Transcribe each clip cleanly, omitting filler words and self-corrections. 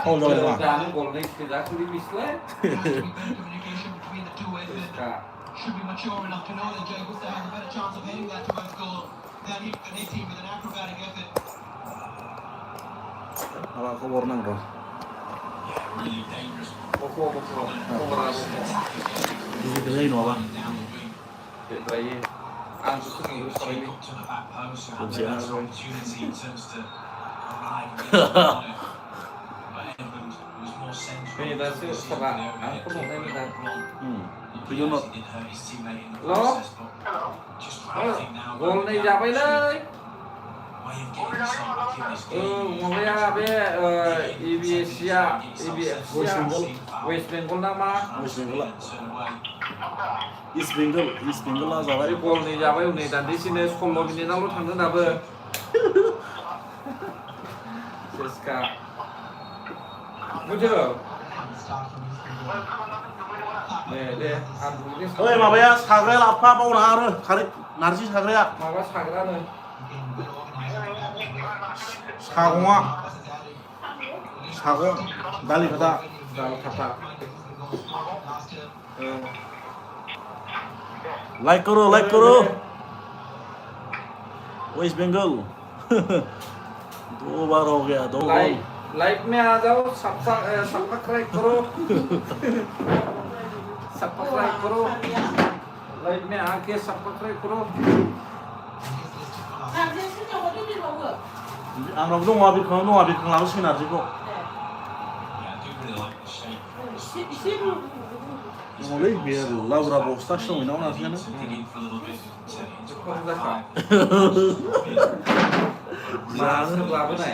Foul rồi mà. Jangan gol nih tidak sulit bisle. Should be mature enough to know that Jay Gusta has a better chance of hitting that towards goal than he can hit him with an acrobatic effort. Apa kau warna bro? Really dangerous. Pokok. Ini delay no apa? Jadi, ansus itu sekali. Up to the back post. Không And chịu. that's an opportunity in terms to arrive and get the corner. But Edmund was more central. Ini tadi sebab aku mau ini kan. Tuyul nó. Did hurt his teammate in the Hello? process, but just fighting now. Gol nih siapa ini? Way of getting inside the kidneys game. Mulai apa? Ibisia, West Bengal nama. West Bengal. East Bengal lah जाबाय. Tapi gol nih siapa ini? Tadi sini 10 menit lalu थांदों दाबो. Seska. Bujuk. deh, Andrew ini. Oi, माबाया साग्राया लाफा बावनाङा आरो खारै नारजि साग्राया. Malah sagraनो. सागङा. सागं दालि खाथा. Dalam kata. लाइक करो. वेस्ट बंगाल. 2 बार हो गया 2 गोल. लाइक में आ जाओ सब्सक्राइब करो. सब्सक्राइब करो. लाइक में आके सब्सक्राइब करो. आंनाव दङ बिरखां लाबोसिगोन नारजिखौ. Yeah, I do really like the shape. दङलै बे लाब्रा बस्तासो दङ इनाव नारजियानो. To dig in for a little bit, turn it into a Không ra crack Mà लाबोनाय.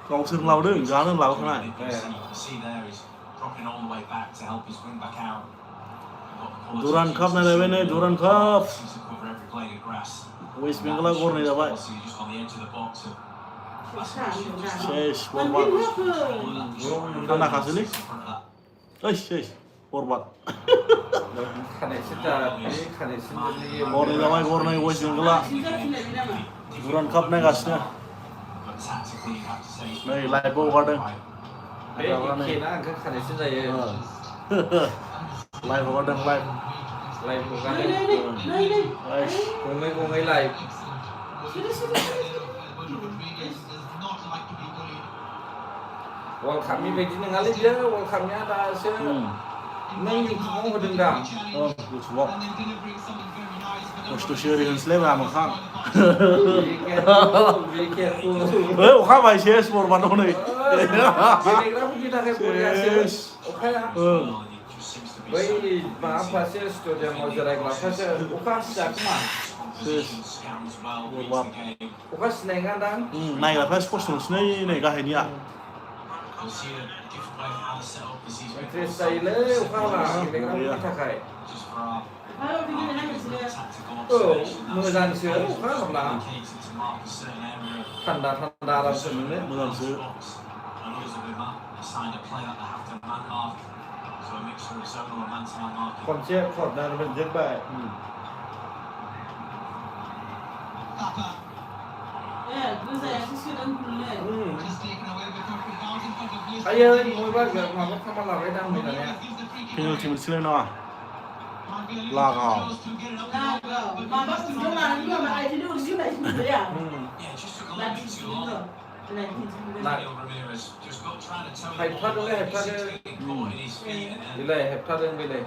गावसोर लाबोदों जानो लाबोखानाय. You can see there he's dropping all the way back to help his wing back out. दुरान काप नायलायबाय नै दुरान काप. Seems to cover every blade of grass. West Bengal गरनै जाबाय. Just on the edge of the box of सेस बरबाद. थान्दाखासोलै. सेस बरबाद. गरनै जाबाय गरनै वेस्ट बेंगला. दुरान काप नायगासिनो. नै लाइभआव हगारदों. लाइभ हगारदों live. Gongay live. World Cup ni bagi ngali dia World Cup nya daso nang yung hodeng dam. गुसुआव खस्थ' सिरि होनसैलाय मोखां. ओइ अखा हाबाय सेस बरबाद हनै. Geography kita kayak Yes. Oke ya. Bai maafase stadium mau jarak lapase uka siapa? सेस बरबाद. Uka senengan dan नायग्राफ्रा स्पस्ट नुसै नै गाहायनिया. interest saya uka lah geography kita kayak. Moजां sih uka lah. Tanda langsung ini. मोजांसो. Konsep dan menjebak. Ayo, mau baga, mau kamu lari dan bilangnya. Penalty मोनसिगोन नामा? लागाव. Heptaदों. Bilai heptaदों bilai.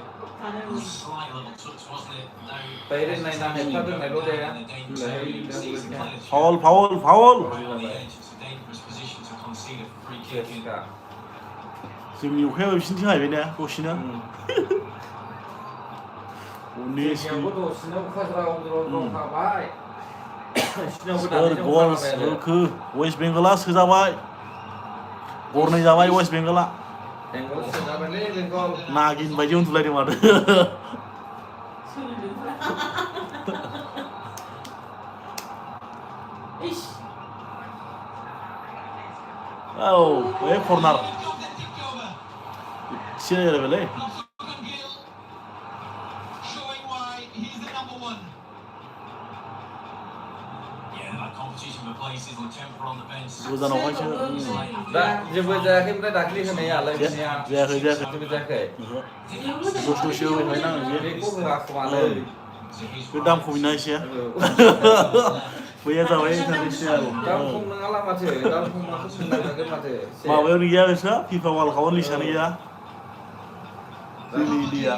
Bayrin naik heptaदों naik lo deh ya. Foul. जोंनि अखाया बिसिनिथिं हायबाय ना दसेनो. Sinyalku tuh sinyal kasar orang kabai. सोर गल सोखो वेस्ट बेंगला सोजाबाय. गरनै जाबाय west बेंगला. Bengal sudah balik Bengal. नागिन बायदि उन्दुलायदों माथो. औ बे कर्नार. सिनायलायबायलै. गोजानावहायसो दा जेबो जायाखै ओमफ्राय दाख्लि होनायालाय होनाया जायाखै जेबो जायाखै दसे होबाय ना बेखौ होआ खोमालै बे दाम खमिना एसे बैया जाबाय इन्टारनेसनेल दाम खम नङाला माथो दाम खम माथो मोननांगोन माथो माबायाव गैया नोंस्रा फिफा वार्ल्ड कापआव लिस्टआनो गैया जोंनि इन्डिया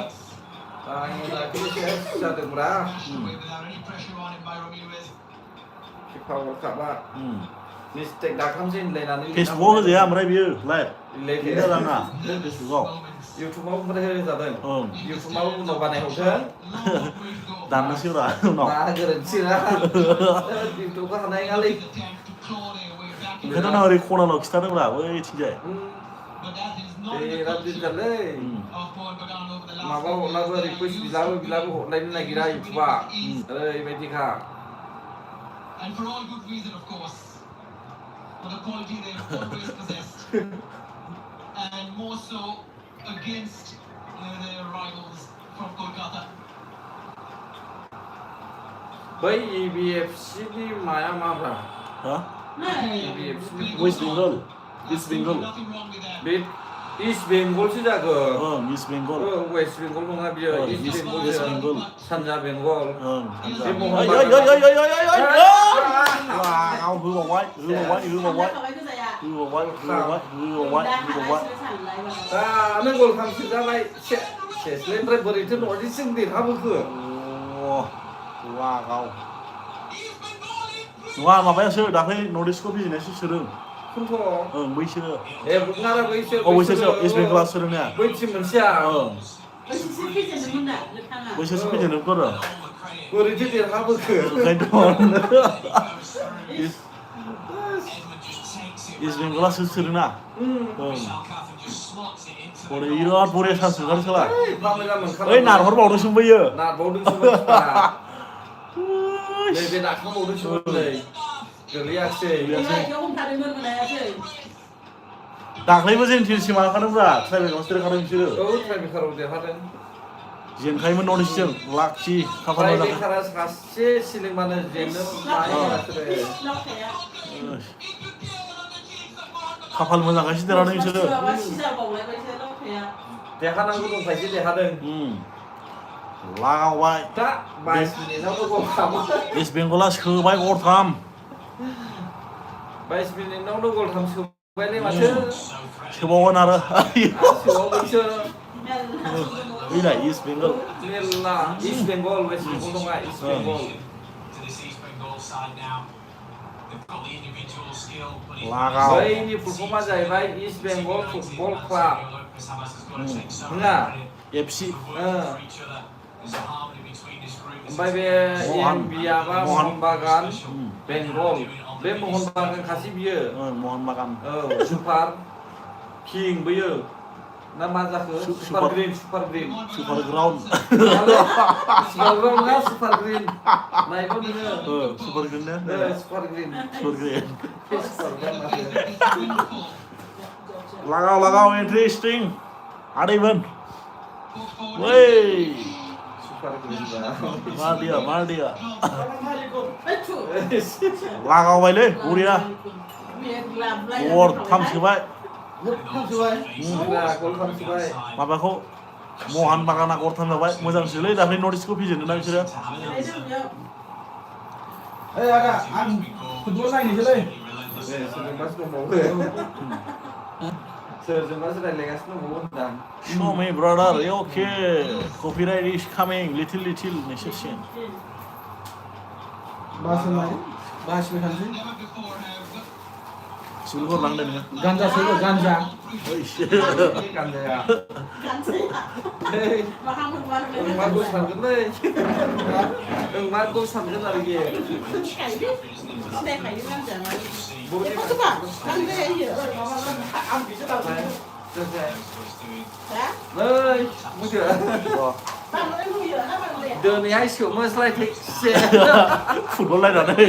आं दाख्लि सेस जादोंब्रा Without any pressure on him by Ramirez. FIFA world कापआ मिस्टेक दाखामसै होनलायनानै फेसबुकआव होजाया ओमफ्राय बियो लाइभ होनलायदो बिनो लाङा फेसबुकआव इउटुबाव ओमफ्राय होजादों ओं इउटुबाव उनाव बानायहरदों दाननोसै ब्रा उनाव मा गोरोन्थि ना इउटुबखौ हानाय नङालै ओंखायनोथ' ना ओरै खनालाव खिथादोंब्रा बैथिंजाय बिराद दिगदारलै माबा हरलाबो रिकुवेस्ट बिलाबो हरलायनो नागिरा इउटुबा ओरैबायदिखा And for all good reason, of course. For the quality they've always possessed. And more so against their rivals from Kolkata. बै EBFC नि माया माब्रा हा EBFC नि West Bengal East Bengal Nothing wrong with that. बे इस्ट बेंगलसो जागोन ओं इस्ट बेंगल वेस्ट बेंगल नङा बियो इस्ट इस्ट बेंगलसो बेंगल सानजा बेंगल ओं बे महन लागाव होबावबाय दा नों गल खामसो जाबाय सेसलै ओमफ्राय बोरैथो नर्थ इस्टजों देरहाबोखो लागाव नङा माबायासो दाख्लै नर्थ इस्टखौ बिजिनेससो सोदों खौथ' ओं बैसोरो ए बुंनारा बैसोर बैसोरसो इस्ट बेंगला सोदोंना बै टिम मोनसेया ओं बैसोरसो फैजेननो र' बोरैथो देरहाबोखो ओंखायनोथ' इस्ट बेंगला सोदोंना ओं बिराद बरिया चान्स ओंखारो सोला ओइ नारहरबावदोंसो बैयो नारबावदोंसो नैबे नारखांबावदोंसो नै गोलैयाखिसै दाख्लैबो जों टिमसि माबाखादोंब्रा ट्राइबेलावसो देरहादों बिसोरो ट्राइबेकाराव देरहादों जेनखायोमोन नर्थ इस्टजों लाखि खाफाल मोजां ट्राइबेकारा सासे सिलिंबानो जेननो खाफाल मोजांखायसो देरहादों बिसोरो देरहानांगौ दंखायसो देरहादों लागावबाय दा 22 मिनिटावनो गल खालामो इस्ट बेंगला सोबाय गरथाम 22 मिनिटावनो गल थाम सोबायलै माथो सोबावगोन आरो सोबावगोनसो गैला इस्ट बेंगल मेरला इस्ट बेंगल वेस्ट बेंगल नङा इस्ट बेंगल लागाव बैनि फुटबला जाहैबाय इस्ट बेंगल फुटबल क्लाब नङा एफसि ओमफ्राय बे एमबिआबा महन बागान बेंगल बे महन बागान खासि बियो महन बागान औ सुपार किं बैयो ना मा जाखो super green super ground super ground ना सुपार ग्रिन नायबो नोङो सुपार ग्रिन ना सुपार ग्रिन लागाव इन्ट्रेस्टिं आदैमोन wey मार दिया लागावबायलै बरिया गरथाम सोबाय माबाखौ महन बागाना गरथाम जाबाय मोजांसोलै दाख्लै नर्थ इस्टखौ फेजेननो ना बिसोरो ओइ आदा आं फुटबल नायनोसैलै सोरजोंबासो रायलायगासिनो दंबावो होनदां show me brother okay copyright is coming little necessary bahasबाय थानोसै Never before have सिबिलखौ लांदों नोङो गान्जा सोलो गान्जा गान्जाया माखौ सानगोनलै माखौ सानगोन आरोखि नै मुजो दिनैहाय सोमोस्लाय थिगसे फुटबल नायनानै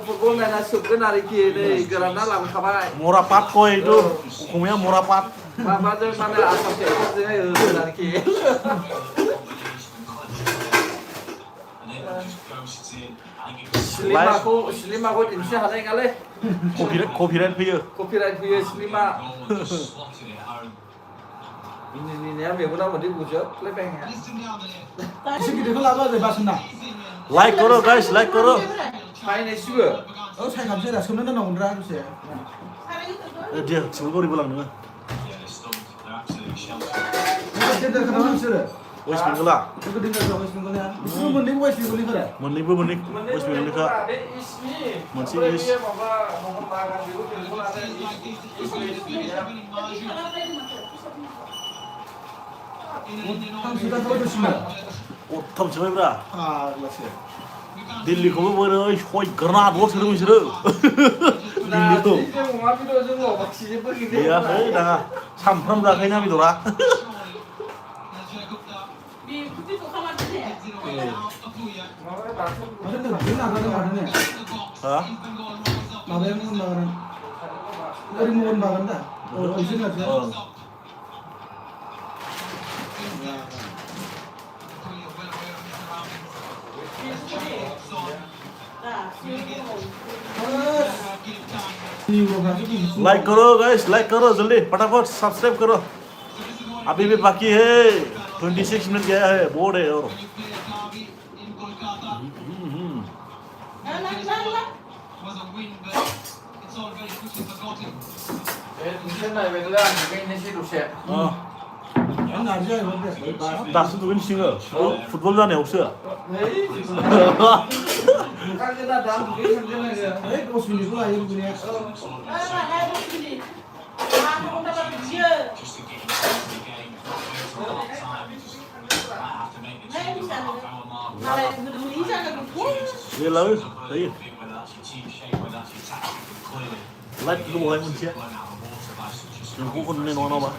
फुटबल नायना सोबगोन आरोखि नै गोराना लांखाबाय मरापात कय itu hukumnya merapat माबाजों माने आसाम टेक्टरजोंहाय होगोन आरोखि Slima दिन्थिनो हानाय नङालै कपिराइट फैयो कपिराइट फैयो स्लिमा इन्जिनिया मेगना मोदै गुजोबलायबाय आंहा एसे गिदिरखौ लाबो ओरै बासोना लाइक करो गाइस लाइक करो फायनायसिबो सायखानोसै रा सोमना दोननांगौरा दसे दे सिमलगुरिबो लांनो टेन्डार खालामो नोंसोरो वेस्ट बेंगला बेखौ टेन्डार खालामो वेस्ट बेंगलनिया बिसोरबो मोननैबो वेस्ट बेंगलनिफोरा मोननैबो वेस्ट बेंगलनिखा मोनसे इस्ट माबा बागान बेखौ टेलिफन लानानै हांसो जाथाबाय दसेनो अथाम सोबायब्रा फाग्लासो दिल्लीखौबो बोरै सयग्रोना दल सोदों बिसोरो दिल्लीखौ अमा बेदरजों लबाखिजोंबो गैयाखै नाङा सामफ्राम जाखायोना बेदरा माथो नोगोद नागारदों माथो ने हा माबाया महन बागान ओरै महन बागान दा एसे लाखिया लाइक करो गाइस लाइक करो जल्दी फटाफट सब्सक्राइब करो अभी भी बाकी है 26 मिनट गया है बोर्ड है और Was a win, but it's all very quickly forgotten. नारजिया होबाय दासो दुगैनोसिङो फुटबल जानायावसो ओइ 10 मिनिटखौ लायो दुगैनाया दे लाबो जायो लाइट दंबावलाय मोनसे जोंखौ होननाय नङा नामा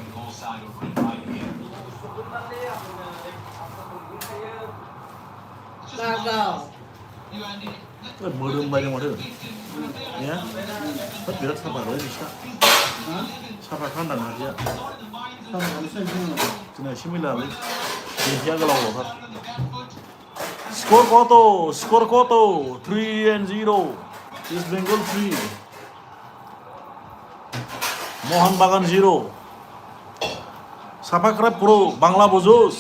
मोदोम बायदों माथो ya बिराद साफालै बिसिना साफाखा होनदां नारजिया जोंना एसे मैलालै देन्थिया गोलाव गोलावथार स्कर कत 3-0 East Bengal 3 मोहन बागान 0 সাবস্ক্রাইব করো Bangla বোঝোস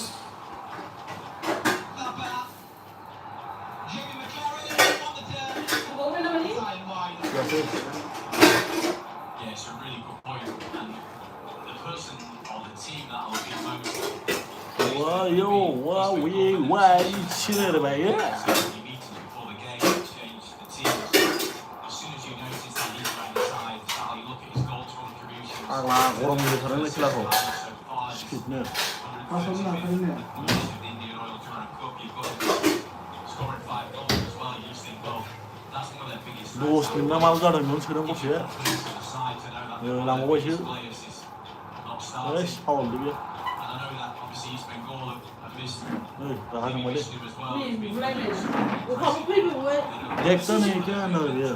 Agak orang di sana lagi lah kok. Speednya. Dos timnya malu kan dengan sekarang kok ya. Lama kok sih. Foul dia. Tahan kembali. Jackson ini kan dia.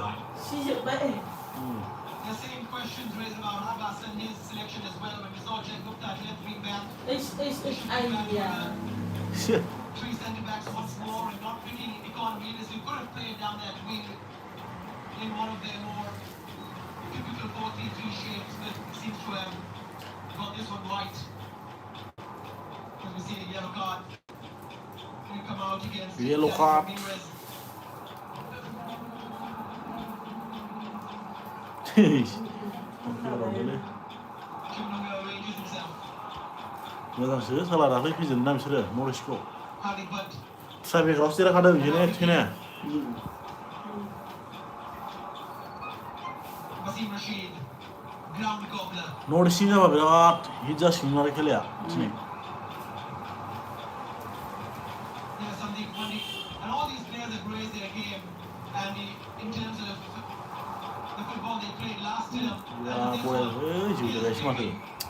The same questions raised about Abbas and his selection as well when we saw Jay Gupta at left wing back. Three centre backs once more and not picking Econ Willis, who could have played down that wing in one of their more typical 4-3-3 shapes, but seems to have got this one right. As we see a yellow card. Will come out against Yellow card. Ramirez. मोजांसो साला दाख्लै फैजेनना बिसोरो नलेजखौ Hardy Butt. ट्राइबेकआवसो देरहाखादों बिदिनो थेने Wasim Rashid. Ground gobbler. North इस्टनि जाबा बिराद hit जासिगोन आरो खेलाया दिनै There's something funny. And all these players have raised their game. And in terms of the football they played last term. 야 보여요 지금 내가 심하게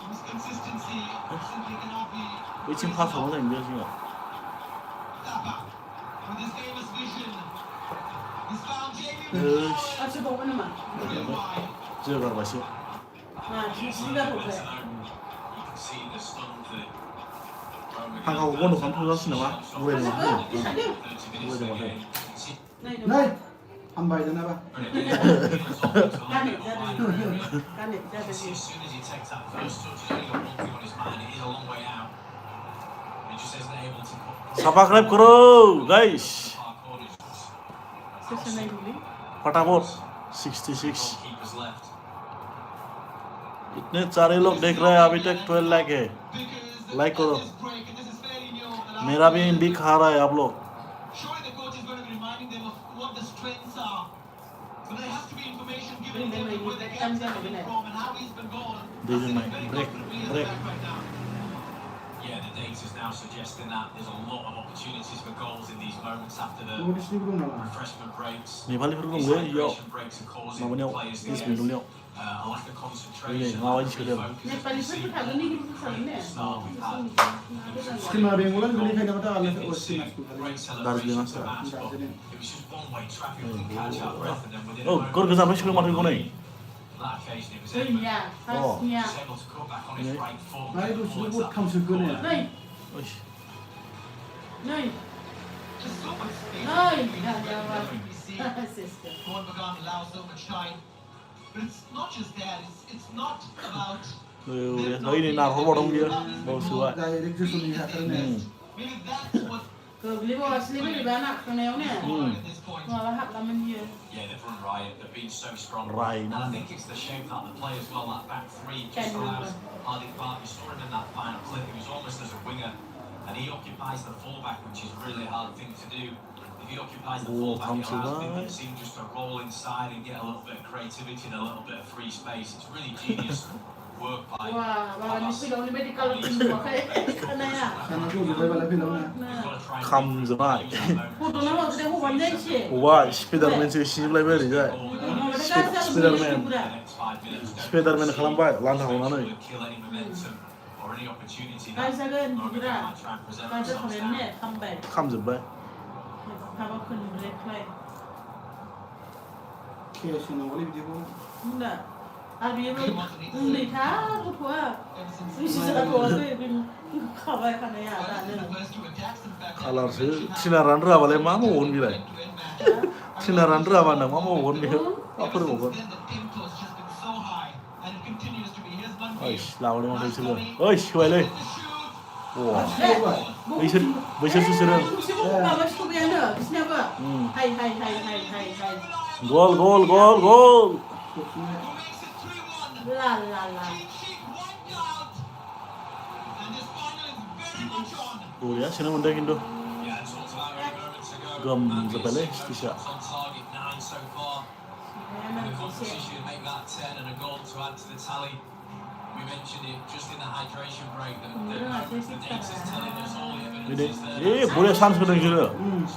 This consistency simply cannot be. 외친 파스 원래 인정 지금 Tapa. With his famous vision. He's found Jamie real wide. 들어가 봐시 한국 원도 감투 샀으나 봐 뭐해 뭐해 뭐해 Này, ăn bài cho nó ba. And again, heels on to a little bit wider area. Can it You see, as soon as he takes that first touch, he's only got one thing on his mind. It is a long way out. He just isn't able to put subscribe करो guys far corners. Session 9 only. फटाफट 66 Goalkeepers left. इतने सारे लोग देख रहे हैं अभी तक 12 लाख है Because Like at करो this break, and this is fairly new, the last मेरा भी इंडी खा रहा है आप लोग surely the coach is going to be reminding them of what the strengths are. So there has to be information given Bring to them them in, where the let gaps them are coming in. from and how he's been going. They That's will sitting make very break, comfortably at the break. back right now. Yeah, the data's now suggesting that there's a lot of opportunities for goals in these moments after the Notice ni belum nama. refreshment breaks. Nepali film These गए यो hydration breaks are causing माबानियाव the players to 20 get minute ल्याउ a lack of concentration. माबायदि सोदों नेपाली फोरखौ थागोन नि गिदिर थागोन ने Start we've had Schema bengolan beli kaya mata ala you oh can see schema tu. great Darjeeling celebrations to Master. match, but it was just one-way traffic. We couldn't catch our breath, and then within a oh moment, kor गोजान फैसिगौ माथो Ganai on that occasion, it was Oi Edmund nya pas nya was able to cut back on his right foot. Nah, itu Bullets sebut that kamu suka ni. nei ओइस nei There's so much space. nei between ya the ya red and we see sister Gordon Magan allows so much time. But it's not just that. It's not about thấy này nào không vào đông kia đâu sửa lại Direct tu suni hacker ni. maybe that's what Beli bawa sini beli banyak kenal ni. at this point. Malah hak laman dia. Yeah, they've run riot. They've been so strong. Right. And I think it's the shape that the play as well, that back three just Can allows remember. Hardik Park. You saw him in that final clip. He was almost as a winger. And he occupies the fullback, which is really a hard thing to do. If he occupies the Oh, fullback, it comes allows to Vivian that. Singh just to roll inside and get a little bit of creativity and a little bit of free space. It's really genius work by Wah, bawa ni film ni medical semua kayak kena ya. Sana tu juga bala film na. We've got to try and 감정아 use that moment. Foto nama kita aku pandai sih. 와 스파이더맨 시집라이브 이제 The next 5 minutes. don't 스파이더맨 खालामबाय लान्दाखौनानै will kill any momentum or any opportunity Kan that saya Morocco kira might try and present kan saya themselves kemarin ni now. sampai. 감जोब्बाय Apa kun reply. Kaya sini boleh video. Enggak. Abi ni tahu tua. Sisi aku tu khabar kan ya ada ni. First to attack some back. खालारसो थिनारानो रोङाबालाय मा मावगोन बेलाय थिनारानो रोङाबा नों मा मावगोन बेखौ मा फोरोंबावगोन Then the tempo has just been so high, and it continues to be. Here's one ओइस view. लाबोदों माथो बिसोरबो ओइस होबायलै The shoot. वा Coba. बैसोरसो सोरो Apa sih tu yang ada? Bisnya apa? Hai. गल गल गल गल Who makes it 3-1. La. Cheek wiped out. And this final is very much on. बरिया सोनो मोनदों खिन्थु Yeah, I talked about it a moment ago. Gum And the it's belly, no Stisha. shots on target, 9 so far. In the competition, make that 10 and a goal to add to the tally. We mentioned it just in the hydration break. The data is telling us all the 근데 evidence is there. 예 버리야 찬스 거든 지금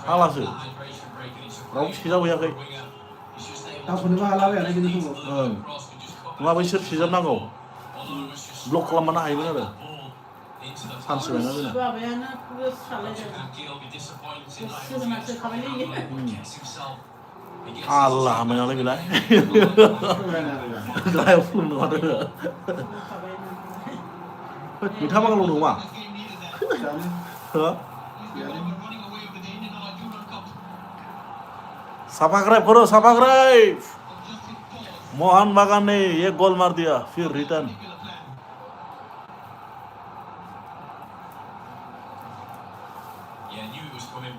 알았어 That hydration break, and it's a 라고 great 시작을 goal 해야 for 돼. a winger. He's just able Tahu to pun apa alawi anak gini tu. 응 cross and just cut नङाबा इसोर सिजाबनांगौ although it was just block खालामनो हायोमोन आरो ball into the 찬스 box. 왜나 그냥 Babayana terus salah dia. He'll be disappointed Terus not suruh able to masuk get kamar the ni. goal. Gets himself. He gets Allah menyalah bila gaya film tu ada minta makan lu rumah This game needed that. Kami. Hah? He's been running away with the Indian Duran Cup. subscribe करो subscribe Just hit pause. Mohan बागान ने ये गोल मार दिया फिर return Particular plan. Yeah, I knew it was coming.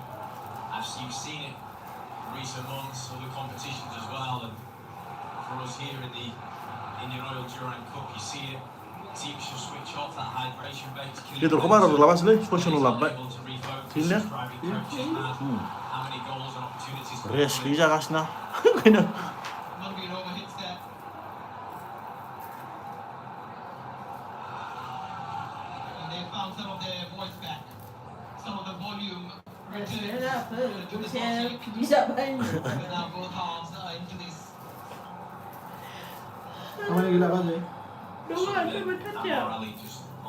As you've seen it in recent months, other competitions as well, and for us here in the Indian Oil Durand Cup, you see it. Teams should switch off that hydration break. Itu kemarin udah lama sih, sponsor lambat. Timnya? How many goals and opportunities? Res bisa kasna kena Mulvey overhits that. And they found some of their voice back. Some of the volume returned Saya apa? to the Saya toxic. bisa banyak. And now both halves are into this. Kamu ni gila apa sih? Dua tu betul je.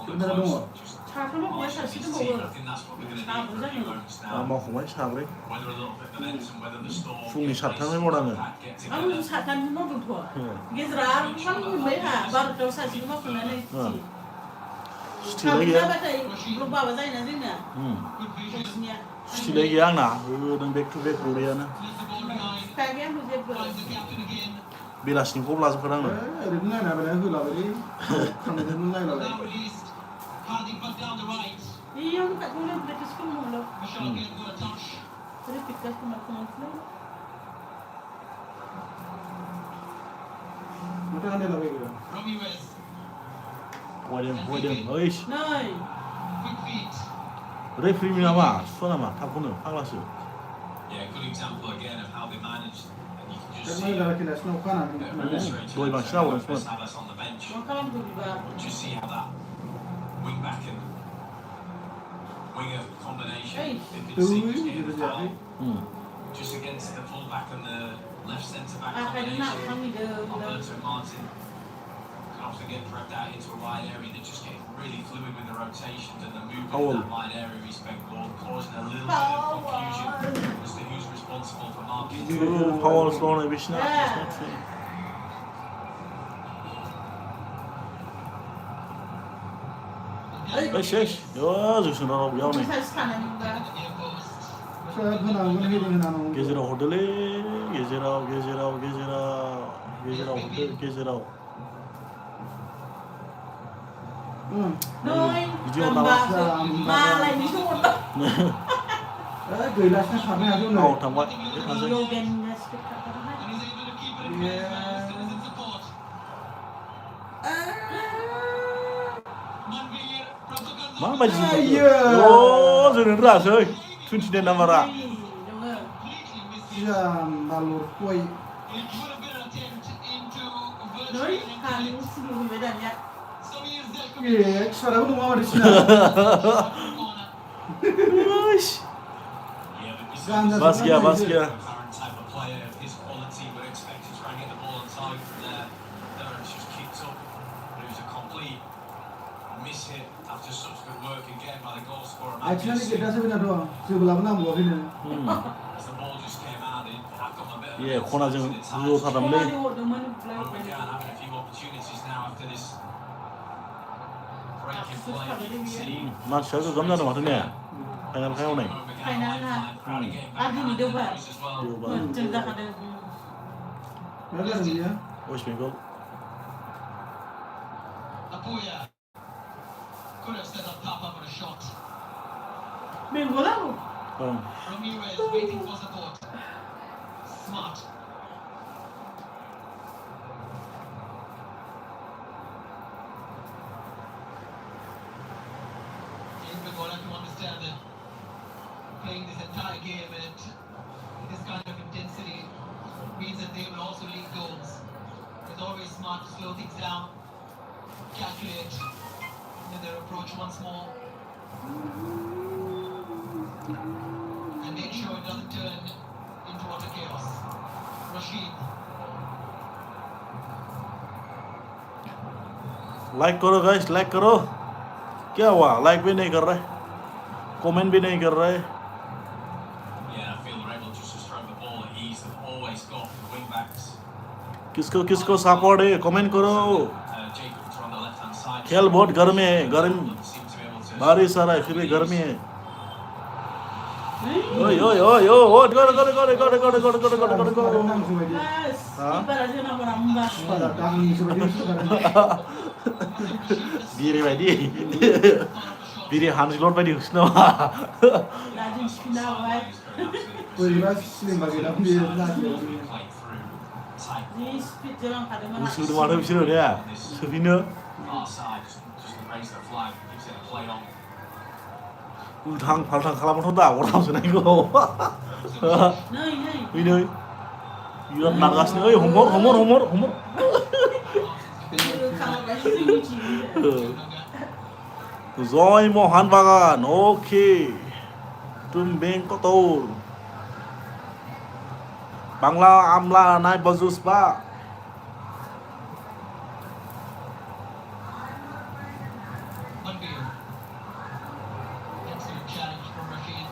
Sebentar dong. Cakap lu boleh kasih tu bawa. mau kemana sahri Whether a little bit of momentum, whether the storm Fungsi satang ni orang ni. Aku sakan mau betul. Gezrar kan mereka baru tahu saya sih mau kena ni. still lagi ya Apa tadi? Lupa apa tadi nanti ni. Good vision. Terusnya. Sutilai gaya na, dan back to back Korea na. Leaves the ball behind. Kalian bisa Finds the captain again. Belasnya kok belas sekarang na. ओरैनो नायना बालाय होला बायदि खांनायखौनो नायलाबाय Now released. Harding back down the right. Iya, tak boleh berarti sekolah mula. Michelle again got a touch. Jadi pikas kemana-mana. mata anda labai gitu Ramirez. Wajem, oish. Noi. Quick feet. Referee ni apa? So nama, tak pun, panglas tu. Yeah, good example again of how they managed. And you can just dan see mana dah kena snow kan a bit of ada frustrating Dua bang, effort senang orang from semua. Navas on the bench. Makalan tu juga. Just see how that wing back and winger combination. Hey. They could tu see who's getting gitu the jadi foul. Just against the full back and the left centre back Akan nak combination. kami dia. Alberto and Martin can often get prepped out into a wide area. They're just getting really fluid with the rotations and the movement How in old? that wide area. Respect ball, causing a little bit of confusion as to who's responsible for marking. Tu power slow ni bisna. Eish. Yo, justru orang biar ni. Bisa sana juga. Near post. saya guna hidung nano Gezerau hotel, gezerau hotel, gezerau. Noi. Video Tambah. nama. Malai ni semua. gailasnya karena aku Oh, nih tambah. Asal. Logan nya sekitar mana? And he's able to keep it in place. Madison is in support. Manvir from the guns. Mana baju tu? Iya. Oh, jadi ras, oi. 29 nama ra. Dengar. Completely missed it. yang balur kue It would have been an attempt into Noi, virtually kami empty. sebelum medan ya. Samir Zelkovic. iya suara aku nunggu di sini Corner. Eish. Yeah, but this Ganda is Bas kia. the current type of player of his quality. We're expected to try and get the ball on target from there. Everett's just kicked up, but it was a complete miss hit after such good work again by the goal scorer. actually Manchester kita sebenarnya doang sebelah mana mau ini As the ball just came out, it had got a bit of Yeah, momentum kona in jeng its dua hands. sadam Kalau le. dia waktu mana Well, we play. can having a few opportunities now after this breaking Susah play. dia dia. See, Mas saya tu gambar tu macam ni. Final kau ni. Lagi ni dia buat. Dia buat. Cendak ada. ada dia West Bengal. Apoya. Could have set up Papa for a shot. Minggu lalu. Ramirez waiting for support. Smart. You've got to understand that playing this entire game at this kind of intensity means that they will also leak goals. It's always smart to slow things down, calculate, and their approach once more. And make sure it doesn't turn into utter chaos. Rashid. Like करो guys, like करो. क्या हुआ? Like भी नहीं कर रहे, comment भी नहीं कर रहे. yeah, I feel they're able just to stroke the ball at ease. They've always got the wing backs. किसको किसको सपोर्ट है? कमेंट करो. Jacobs are on the left hand side. खेल बहुत गर्मी है, गर्म Seem to be able to बारिश आ रहा है, फिर भी गर्मी है. ओए ओए ओए ओए गो. Mas, ibaratnya nak merambah. pada kami seperti itu kan Biri badi. Biri Hans Lord badi usna. Rajin pinawai. Kuliah slim bagi dalam dia nanti play through tight Ni speed jalan kada mana. Usul tu mana usul dia? Sufina. far side, just raise the flag, gives it a play on. Ultang paltang kalam tu dah, orang sana itu. Nei, nei. Ini. Yuran nagas ni, oi humor. Kalau kasi sini ciri. Zoy Mohan Bagan, okay. Tum Beng Kotor. Bangla Amla naik bazus pak. Manvir. Excellent challenge from Rashid.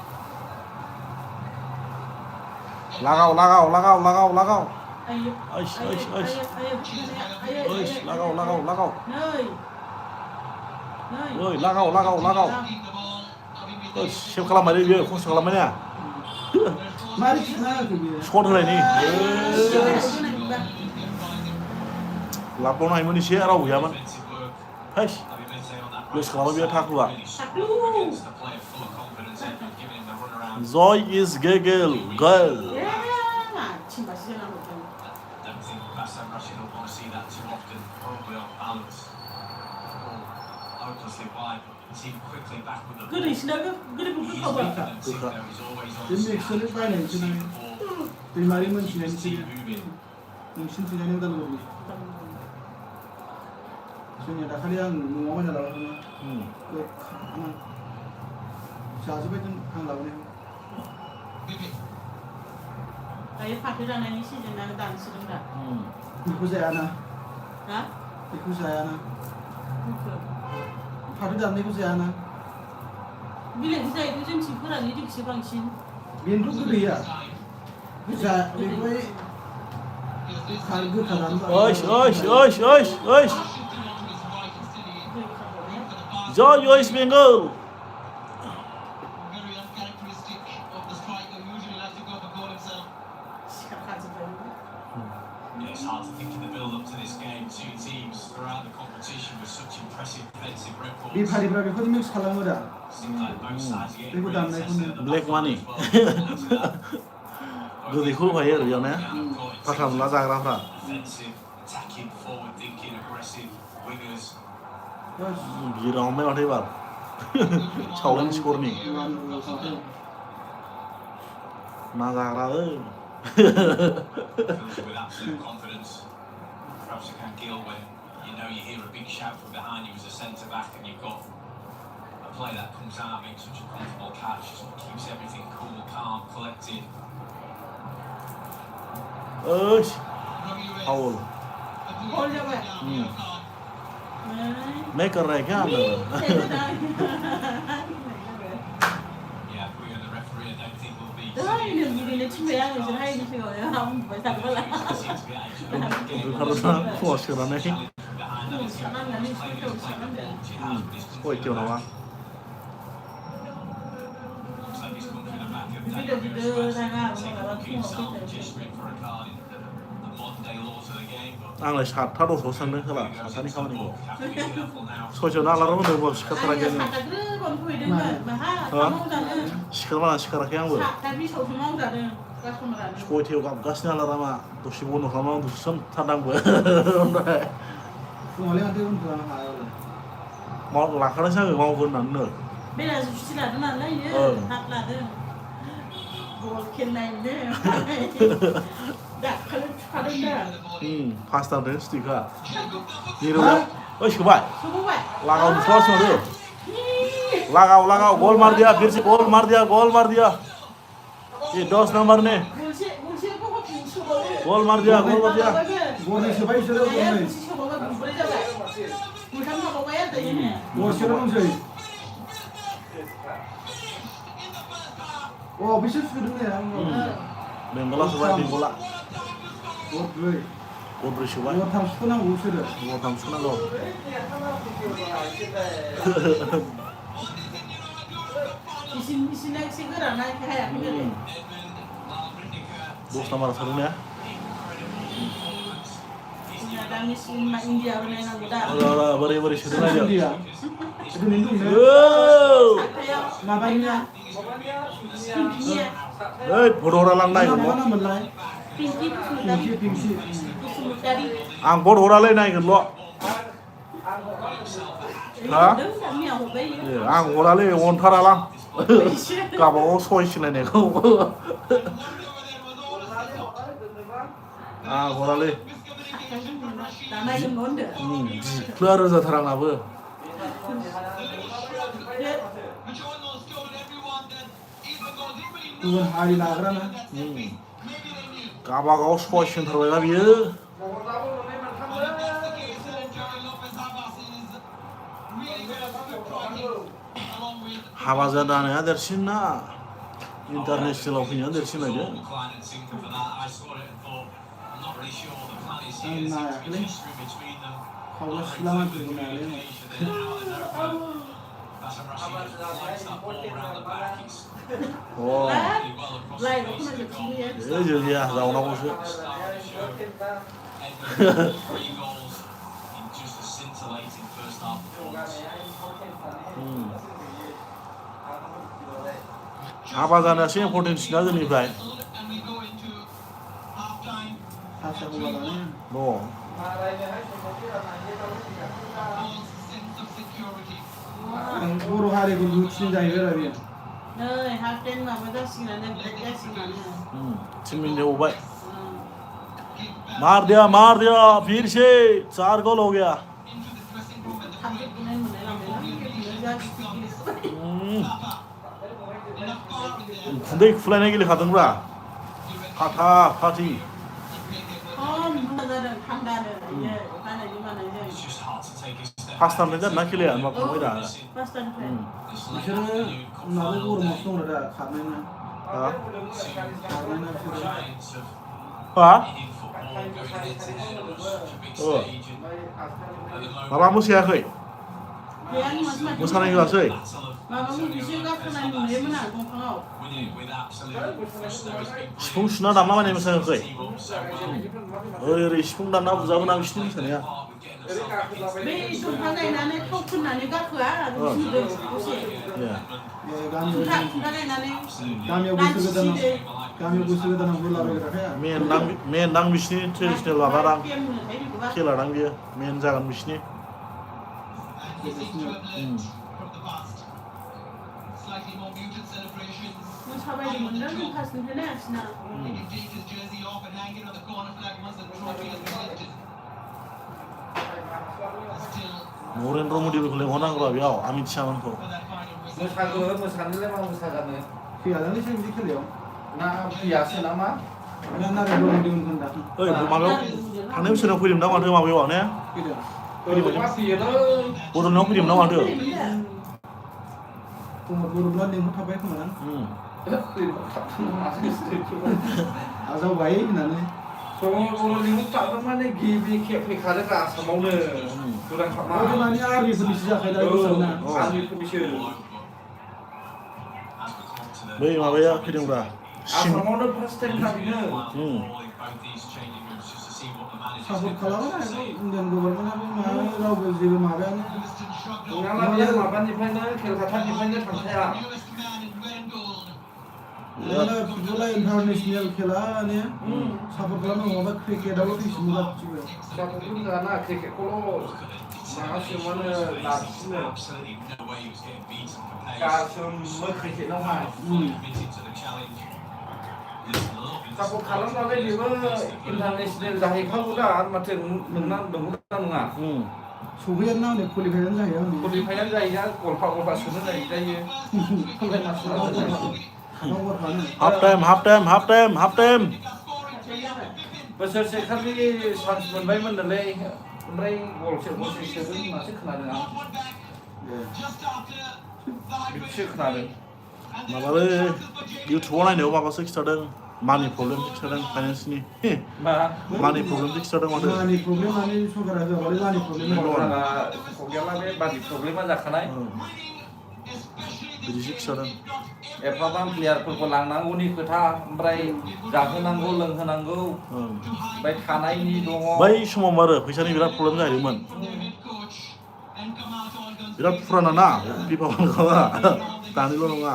Lagau. Ayo. Aish. Ayo. Aish, lagau. Nei. Nei. Oi, lagau. Keeping the ball, having been save खालामबाय बियो खस्थ' खालामबायना मारै खिना होखो बियो short होनायनि होनायनिबा लाबबावनो हायोमोन एसे रावबो गैयामोन Defensive work. Has Abimete on that Lewis right खालामबाय बियो side. थाखुआ Really struggled against a player full of confidence and giving him the runaround. जय इज गेगेल girl 예 마침 맛이 나는 거 Don't think Bassam Rashid will want to see that too often, probably off balance. Hopelessly wide, but the team quickly back with the ball. 그래 신나게 그래 His 그거 봐 confidence in there is always on Didn't display. excel by name Seeing tonight. the ball, दैमारि मोनथिनायनि his team सिगां moving. नोंसिनि थिंजायनि उदालगुरि जोंनिया दाखालि आं न'आव बायना लाबोदोंमोन जाजोब्बाय आं लाबोनायखौ दायो फाथो जानायनि सिजोन आं दानसिगोन दा बेखौ जायाना हा बेखौ जायाना मुखो फाथो दाननायखौ जायाना बिलाइ जायोथ' जोंथिं फोरानो दिगसो बांसिन बेनोथ' गोदैया जा बेखौहाय खार गोखा दानबा ओइस ओइस ओइस ओइस ओइस जय East Bengal Very uncharacteristic of the striker. Usually likes to go for goal himself. 시간 가지고 Yeah, it's hard to think in the build-up to this game. Two teams throughout the competition with such impressive defensive records. बेफारिफ्रा बेखौनो mix खालामो दा Seems like both sides are getting People really don't make tested at the Black back money. as well. Onto that. गोदैखौ होफायो आरो बेयाव ने Yeah, of course, फाथा मोनला जाग्राफ्रा Offensive, attacking, forward-thinking, aggressive wingers. गिराव हमबाय माथो एबार सावलेन स्करनि ना जाग्रा Fills with absolute confidence. Perhaps you can Gill when you know you hear a big shout from behind you as a centre back and you've got a player that comes out makes such a comfortable catch, just keeps everything cool, calm, collected. ओइस Ramirez. Foul Hold your way. Yellow card. नहीं कर रहा है क्या अंदर Yeah, if we were the referee, I don't think we'll be. 이는 팀에 양을 좀 하이 주세요. 한번 뭐 잡을라. Seems to be actually दुखारोना खस्कराने challenge from behind that is Sanang na ni playing Sito, the ball sanang din. which he has, but he's come ओइ त्यो through नामा that. Looks like he's come through the back of Video David video Ramirez, na nga, taking mga a look himself, mga gesturing for a card in the modern day laws of the game, but आंलाय सातथा दसआव सानदों होला goes सातथानि into the खामानिखौ book. Have to be careful now. सयजन alarm होदोंमोन सिखारथाराखै 아니 आङो 사다그런 보이던가 마하 사망자는 सिखारबाना सिखाराखै आंबो 사다비 소수망자는 가슴을하는 सयथायाव गाबगासिनो आलारामा दसे बन्द' खालामनानै दसे सोमथारनांबो ओमफ्राय फुङावलाय माथो उन्दुनो हाया लाखादोंसो आङो मावगोन होननानै बेलासि सुथि लादों नालाय ओं. हात लादों बल खेलनायनो दाखालि थुखादों दा पासतानिफ्रायनो सुटिखा निरजा ओइ सोबाय सौबाय लगाओ दूसरा से मारो लगाओ लगाओ गोल मार दिया फिर से गोल मार दिया ये 10 नंबर ने गलसे गलसेखौ सौबाय गोल मार दिया गरनै सोबाय बिसोरो गरनै गलसे सौबाय गुब्रै जाबाय मुथाम माबाबाय आरो दायो गरसेल' दंसै अ बिसोर सुदों ने बेंगला सोबाय बेंगला गरब्रै गलब्रै सोबाय गरथाम सुखोनांगौ बिसोरो गलथाम सुनांगौ इसिना एसे गोराना हायाखै नालाय 10 नंबर सारदों ने जोंना दा मेसिन इन्डियाबो नायनांगौ दा बोरै बोरै सोदों नायदों इन्डिया दिनै दं ने साथायाव माबानिया पिंकिनिया ओइ भदरा लां नायगोन मा नाममोनलाय पिंकि बसुमतारी पिंकि बसुमतारी आं भट हरालै नायगोनल' हा गामियाव हरबाय आं हरालै अनथारालां गावबागाव सय सिनायनायखौ आं हरालै दा नायगोन होनदो जिख्लोआ रोजाथार आंनाबो Which almost told everyone that even though they really knew गुबुन हारि लाग्राना that set piece, maybe they knew. गावबागाव सय सिनथारबायबा बियो Well, if that's the case, then Jerry Lopez Havas is really going to flip talking along with हाबा जानाया देरसिन ना इन्टारनेसनेलाव फैनाया देरसिन नायदो Klein and Sinker for that. I saw it and thought, I'm not really sure what the plan is here. Nah, There seems to be really? history between them. खावला Not सिला very मानसिफोरखौ good नायलाय communication. They're out of their Basham Rashid likes that ball around the back. He's 어. really well across the Lại face cũng là of the được goal. chia. 예, 저기야, 나오나보세. Star of the show. Edmund, 3 goals in just a scintillating first half performance. 아바자나 싱가포르 지나드니까. And we go into half time. Asa huwalannya. 뭐. False sense of security. Yang बर' हारिखौ लुथिनो जाहैबाय आरो बेयो. Nơi half ten mà mới ra xin là nên break ra xin là nè. चिमिंदे ओबाय. Give back मार दिया फिर से 4 गोल हो गया. into the dressing room and the Thằng cái nên mình lại làm để nó cái ra xin. Papa. Enough power in there. 군대 플라이네 길에 가던가. 파타 파티. Không, thật ra là thằng đàn rồi. Dạ, cái này nhưng mà này It's giờ. just hard to take a step 파스타인데 나킬레 안 맞고 뭐다. Boston fan. बिसोरो उनावबो बर' मास दङ दा खारनायना. 아? खारनायना बिसोरो. giants of 아? Indian football going head to head on such a big Oh. stage, and at the moment, 마마 무시야거이. Thì anh mà 뭐 사는 거 왔어요? battle of mà có một cái chuyện các thằng này nếu mà nào cũng không học. winning it with absolute force. There has been 시풍 신나 남마만 내면 생각거이. team up so well. 어이 시풍 단나 부자고 나기 싫은 소리야. Part with getting themselves into Vì chúng thằng này là nên không khuyên là nên các khứa là cũng được cũng sẽ. 예. Ya, गामियाव Chúng thằng này là nên गामियाव đang गोसो chỉ गोदानाव để गोसो गोदानाव बोलाबायग्राखाय 맨 낭비시니 트레디셔널 라바랑 tiêm người thấy được bác. 킬라랑 비에 맨 작은 미시니. And he seems to have learned from the past. Slightly more muted celebrations. Mình sau đây thì mình rất là thật sự thế này nào. He can take his jersey off and hang it on the corner flag once the trophy has been lifted. Still 모렌 로무디를 그래 원한 거라비야. 아미치아만토. for that final whistle. मोसानोलाय मा मोसागानो फैयालाय बिदि खेलायाव ना फैयासो नामा ना नारें बरंदोंमोन खोन्दा 어이 뭐 마면 당내 수령 필름 나와도 마면 와네. फैदों मा फैयोलै 보던 필름 나와도. प्रमद बर'ब्ला लेंहरथाबबाय खोमा ना आजावबाय होननानै बर' लिंहरथाबदों माने गिबि खेब फैखादों आसामावनो दुरां खामा माने आर्मिफोरनिसो जाखायो दा बैसागुना आर्मिफोरनिसो as we come to the 왜 마봐야 필름가. 심. आसामावनो फार्स्ट टाइम थाबिनो ball in both these changing rooms just to see what the managers support do. खालामो इन्डियान गभर्नमेन्टआबो मा रावबो जेबो माबायानो Winston shrugged off. नङाब्ला बियो माबानिफ्रायनो केलकातानिफ्रायनो थांखाया Newest man in red and gold. फुटबला इन्टारनेसनेल खेला माने सापर्ट खालामो नङाबा क्रिकेटआबो थैसोमो गासिबो सापर्टखौ होआना क्रिकेटखौल' माबासिमानो लाखिनो Absolutely no way he was getting beaten for pace. गासोमो क्रिकेटआवहाय Fully committed to the challenge. Support खालामनानै बेबो इन्टारनेसनेल जाहैखागौ दा माथो नोंना नंगौना नङा सौहैयानो ना हनै क्वालिफाइआनो जाहैया हनै क्वालिफाइआनो जाहैया गलफा गलफा सोनो जायो हाफ टाइम. बोसोरसे खालि चान्स मोनबायमोननोलै ओमफ्राय गलसे सोदों होननासो खोनादों आं Just after the बिदिसो खोनादों 마바를 유튜브 나이네요. 마바스 키스타든 마니 프로블em 키스타든 파이낸스니. मा 마니 프로블em 키스타든 마드. मानि प्रब्लेम माने सरकारा होआबालाय मानि प्रब्लेम गलफाना प्रब्लेमा बे बादि प्रब्लेमा जाखानाय बिदि किसटा든. एफाबां प्लेयारफोरखौ लांनांगौनि खोथा ओमफ्राय जाहोनांगौ लोंहोनांगौ ओमफ्राय थानायनि दङ बै समाव मारो फैसानि बिराद problem जाहैदोंमोन. coach and come out all guns बिराद फुराना ना फिफा वर्ल्डकापआ दानिल' नङा.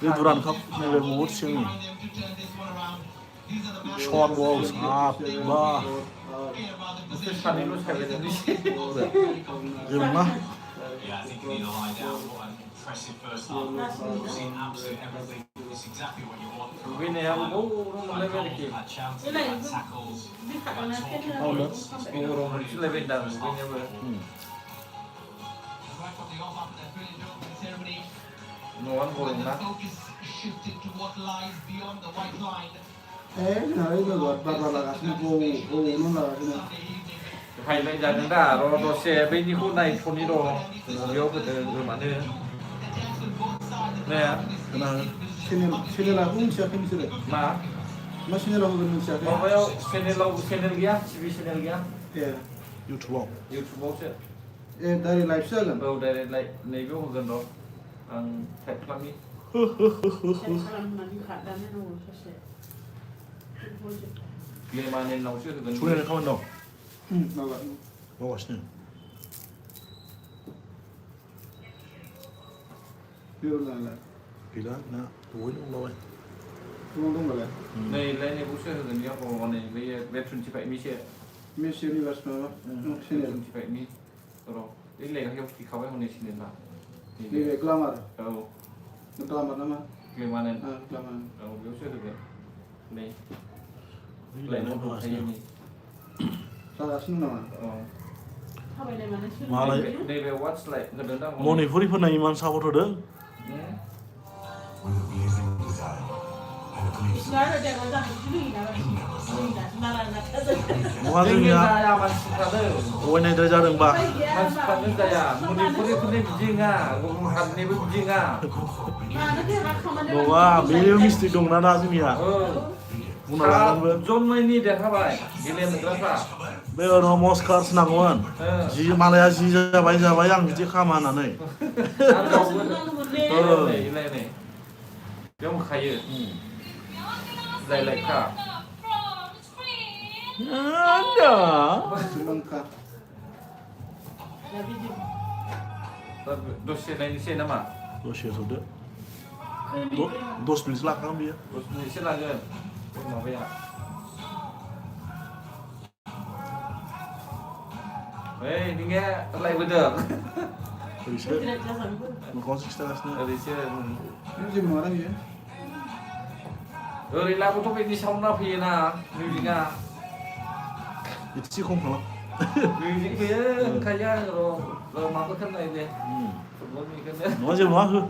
बे दुरान काप नैबे बहुद सिगांनि. them to turn this one around. These are the man shot balls half बा बिसोर सानैल' सायलायदों जेबो Yeah, I think you need to lie down. What an impressive first half. We've seen absolutely everything. It's exactly what you want from a दुगैनायाबो final. बबाव मोनलायबाय आरोखि Had chances, Cái này had cứ- tackles. Đi khảo là cái गरम मोनफिनलायबाय दां दुगैनायाबो right off the off after that brilliant opening ceremony. न'आनो गरम The ना focus shifted to what lies beyond the white line. ए जोंना लोगोआ बार लागासिनो गौनो लागासिनो हाइलाइट जादों दा र' दसे बैनिखौ नायथ'नि र' बेयाव होदो गोमानो ने चेनेलाखौ मिथियाखै नोंसोरो मा मा चेनेलाव होगोन मिथियाखै माबायाव चेनेल गैया टिभि चेनेल गैया ए 유튜버. इउटुबावसो डाइरेक्ट लाइभसो जागोन औ डाइरेक्ट लाइभ नैबेयाव होगोन र' आं टाइप खालामनि खालामनानै खारनानै दङ सासे ग्लेमानिनावसो होगोन सलिनाय खामानि दं माबा मावगासिनो बेवलाय गैला ना दहायनो बुंलाबाय दङ दंबालाय नै लायनायखौसो होगोन बेयाव माने बे 25निसो मिस इउनिभार्स माबा सिनियर 25नि र' बे लेखायाव फैखाबाय हनै सिनेमा नैबे ग्लामार औ ग्लामार नामा ग्लेमानिन ग्लामार औ बेयावसो होगोन नै लायनाय लाइनाव दंखायो नै जागासिनो नामा औ थाबायनाय माने मालाय नैबे वाट्स लाइट होदों दा मणिपुरिफोरना इमान सापर्ट होदों नङा जोंनिया जाया मानसिफ्रानो अयनायद्राय जादोंबा मानसिफ्रानो जाया मणिपुरिफोरनि बिदि नङा गुबुन हारिनिबो बिदि नङा नङा बेयो मिस्टेक दंना ना जोंनिया बुंना लानांगोनबो जन्मैनि देरहाबाय गेलेग्राफ्रा बे नमस्कार नांगौमोन जि मालाया जि जाबाय आं बिदि खामा होननानै इलायनाय बेयाव होखायो जायलायखा श्रीलंका दसे नायनोसै नामा दसे थ'दो 10 मिनिटसो लाखागोन बियो एसे लागोन बे माबाया ओइ नोंनिया लायबोदों ओरैसो मोखाङावसो खिथागासिनो ओरैसो जेबो नङा बियो ओरै लाबोथ' बिदि साउन्डआ फैयोना मिउजिकआ एसे खम खालाम मिउजिक फैयो ओंखायनो आङो र' माबाखौ नायदे फुटबलनिखौनो नङा जेबो नङा हो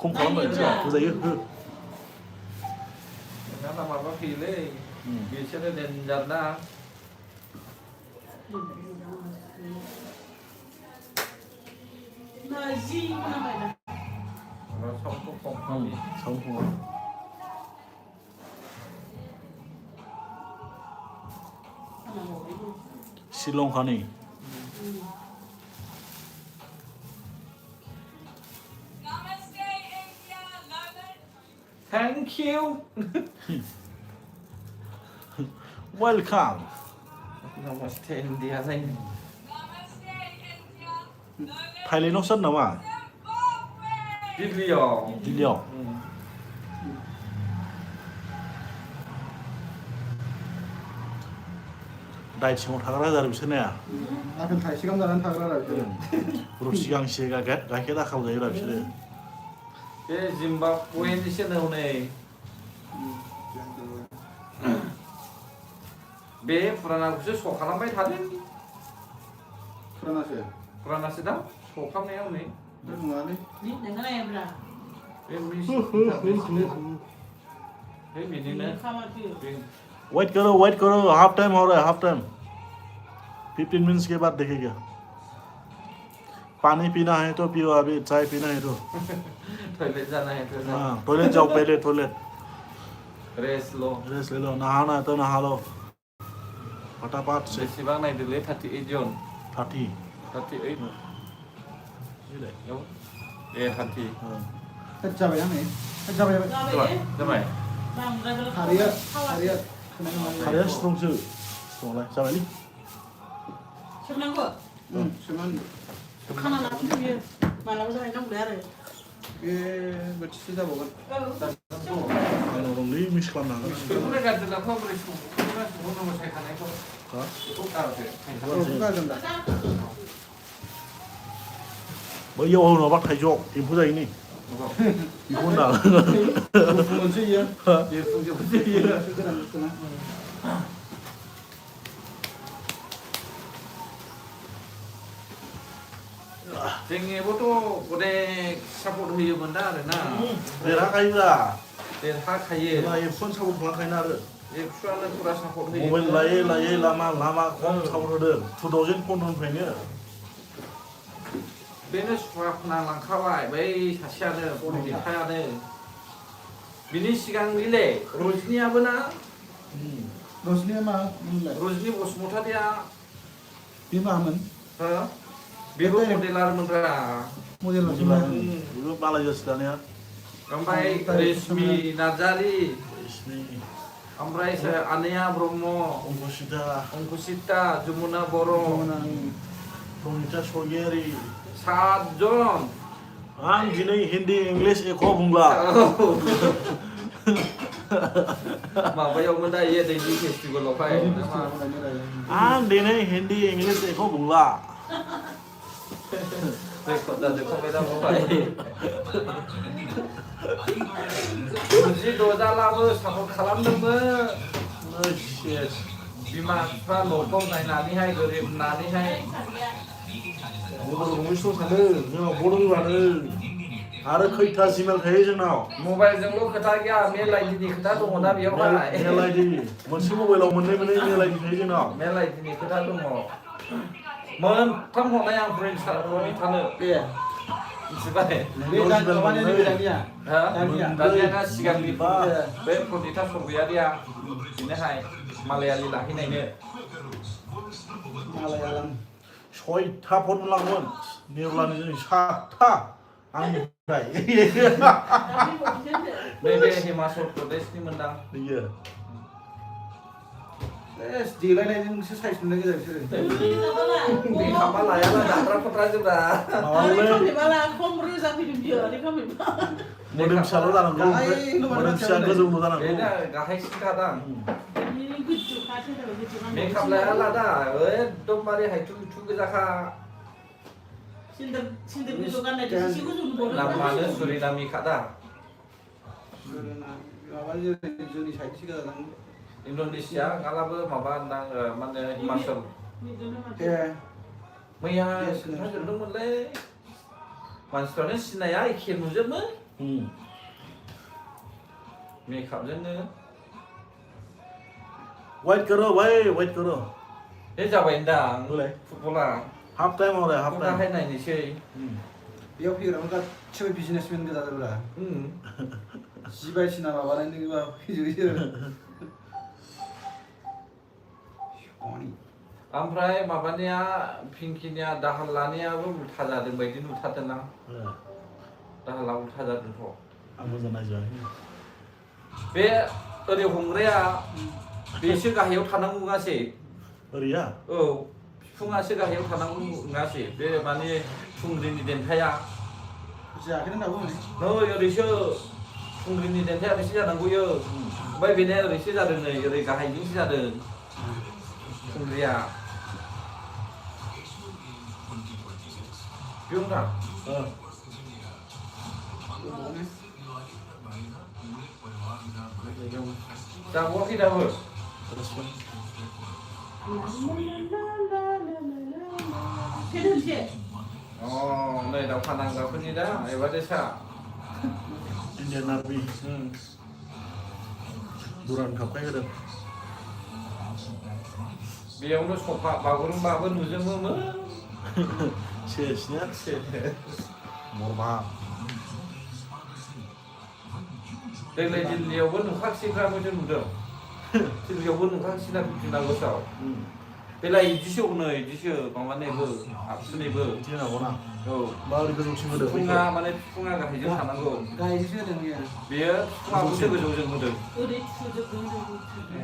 खम खालामबाय होजायो हो नोंना माबा फैयोलै बिसोरो डेन्जार ना साउन्डखौ खम खालामनि साउन्ड खम श्रीलंकानि थेंक इउ वेलकाम नमस्ते इन्डिया जायो थाइलेण्डआव सोर नामा दिल्लीयाव दिल्लीयाव डाइट सिङाव थाग्रा जादों बिसोर नाया आपेल थाइसे गाहाम जानानै थाग्रा आरो बिसोरो रुसि गांसे गाइखेर दाखाव जायोरा बिसोरो बे जिम्बाब्वेनिसो हनै बे फुरानाखौसो श' खालामबाय थादों फुरानासो दा श' खालामनायाव नै नङालै बे बिदिनो वेट करो हाफ टाइम हो रहा है हाफ टाइम 15 मिनट्स के बाद देखेगा पानी पीना है तो पियो अभी चाय पीना है तो टॉयलेट जाना है तो हाँ टॉयलेट जाओ पहले टॉयलेट रेस्ट लो रेस्ट ले लो नहाना है तो नहा लो फटाफट से बेसेबां नायदोलै 38 जन 30 38 ए 30 जाबाय नै जाबाय जाबाय खारैया खारैया स्ट्रंसो स्ट्रंलाय जाबायलै सोमनांगौ खाना लाफिनदो बियो मालाबा जाहैनांगौलै आरो बे बोथिसे जाबावगोन आंनाव दंलै मिक्स खालामनो हागोन बेखौनो गारदो लाफा बोरै संनांगौ सायखानायखौ हा बेखौ गारदो गारगोन दा बैयाव होनोबा थाइजौ एम्फौ जायो नै बेखौ होनदां मोनसे इयो बेफोरजोंबो जायो गोदान बुस्थुना जोंनियावबोथ' अनेक सापर्ट होयोमोन दा आरोना देरहाखायोब्रा देरहाखायो जोंना एफसुआनो सापर्ट खालामखायोना आरो एक्सुआनो पुरा सापर्ट होयो मबाइल लायै लामा खम सापर्ट होदों 2015निफ्रायनो बेनो सुवाफना लांखाबाय बै सासेयानो बर'निखायानो बिनि सिगां निले रजनियाबो ना रजनिया मा मोनलाय रजनि बसुमतारिया बे मामोन हो बेबो मडेलारमोनब्रा मडेल Ibu malah just दानिया ओमफ्राय रेशमि नार्जारि Ismi ओमफ्राय आनैया ब्रह्म Ongkosita अंकुसिता जमुना बर' Pronita Sogeri 7 जन Ang gini Hindi English eko bungla माबायावमोन दा इयो दैलि फेस्टिभेलाव फाय Ang dini Hindi English eko bungla record जादों फंबाय दा फंबाय बुजि दजालाबो सापर्ट खालामदोंमोन Yes बिमा बिफा न'खौ नायनानैहाय गोरिब होननानैहाय Ngobrol ngomong sana, nggak bodoh mana? Ada kita simal kayak jenau. मबाइलजोंल' खोथा गैया मेलायदिनि खोथा दङना बेयावहाय Nilai di, masih mobile mana nilai di kayak jenau. मेलायदिनि खोथा दङ मोनथाम हरनाय आं प्रनितानो मिथिबाय हा दानिया सिगांनि बे Pranita सरगयारिया बिनोहाय मालायालि लाहैनायनो Malayalam. Soi phone langwan, nilai ini sata, angkai. नैबे हिमाचल प्रदेशनि मोनदां Iya. देलायनायजोंसो साइज मोननाय गोजा बिसोरो बे खामा लायाला दाद्रा फद्रा जोब्रा Awalnya malah kom roजाफैदों बियो ओरै kami modem selalu dalam modem siang ke zoom dalam. बेनो गाहायसिन खादां ini gucu kasih tapi gucu kan makeup लायाला दा एकदमबारे हायथु थु गोजाखा sindir gucu kan ada sisi gucu bodoh नामानो सुरिनामि खादा माबा जोंनि साइडसो गोजा इन्डोनेसिया गालाबो माबा होनदां माने हिमाचल ए मैया खोन्थाजोबदोंमोनलै मानसिफ्रानो सिनाया एखे नुजोबो मेकआपजोंनो Wait karo, wait karo. बे जाबाय होनदां Boleh. फुटबला Half time oleh half time. दाहाय नायनोसै बेयाव फैग्राफ्रा गासिबो बिजनेसमेन गोजा जादोंब्रा जि बायदिसिना माबानायनिबा फैजोबो ओमफ्राय माबानिया पिंकिनिया दाहाल लानायाबो उल्था जादों बायदि नुथारदों आं दाहाला उल्था जादोंथ' Aku sana aja. बे ओरै हमग्राया बेसो गाहायाव थानांगौ गासै Ria. औ बिफुङासो गाहायाव थानांगौ नङासै बे माने थुंग्रिनि देन्थाया जायाखैनो दाबो नै ओरैसो थुंग्रिनि देन्थाया ओरैसो जानांगौ इयो ओमफ्राय बेनिया ओरैसो जादों नै ओरै गाहायजोंसो जादों थुंग्रिया बेयावना जाबावाखै दाबो Terus kan. 걔는 अ नै दावहा नांग्राफोरनि दा एबा देसा Indian Army. Duran kapai ada. बेयावनो सफा बागुरुम्बाबो नुजोबोमोन Chesnya morma. देग्लाय दिल्लीयावबो नुखासैफ्राबो जों नुदों दिल्लीयावबो नुखासैना बिनागसाव देग्लाय इदिसो हनै इदिसो माबानायबो आबसुनिबो Ini nak orang. औ Baru ke sini ada. बिफुङा माने बिफुङा गाहायजों थानांगौ गायनोसो होदों बियो बेयो बिफुङाबोसो गोजौजों होदों udah sudah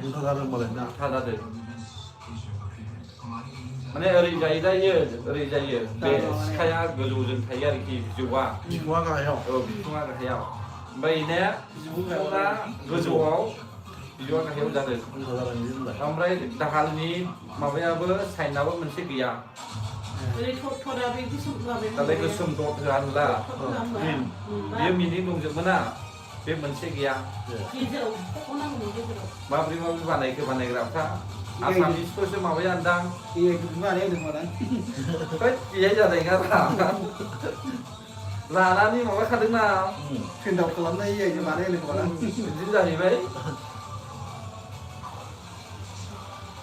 Untuk ada malah nak. उल्था जादों माने ओरै जायो ओरै जायो बे सिखाया गोजौजों थायो आरोखि बिजौआ Semua kaya. औ बिफुङा गाहायाव ओमफ्राय इनिया बिफुङा गोजौआव बिजौआ गाहायाव जादों Untuk ada ini enggak. ओमफ्राय दाहालनि माबायाबो साइनाबो मोनसे गैया udah थोड़ा भी किसी दालाय गोसोम दट होआ नुला बेयो मिनिं दंजोबोना बे मोनसे गैया गेजेराव खनांगौ गेजेराव माब्रै माब्रै बानायग्राफ्रा आसामिसफोरसो माबाया होनदां ए दुगुनानै होदोंमोन आं होद बेहाय जानाय नङा लानानै माबाखादोंना प्रिन्ट आउट खालामनाय जायो माने होदोंमोन आं बिदिनो जाहैबाय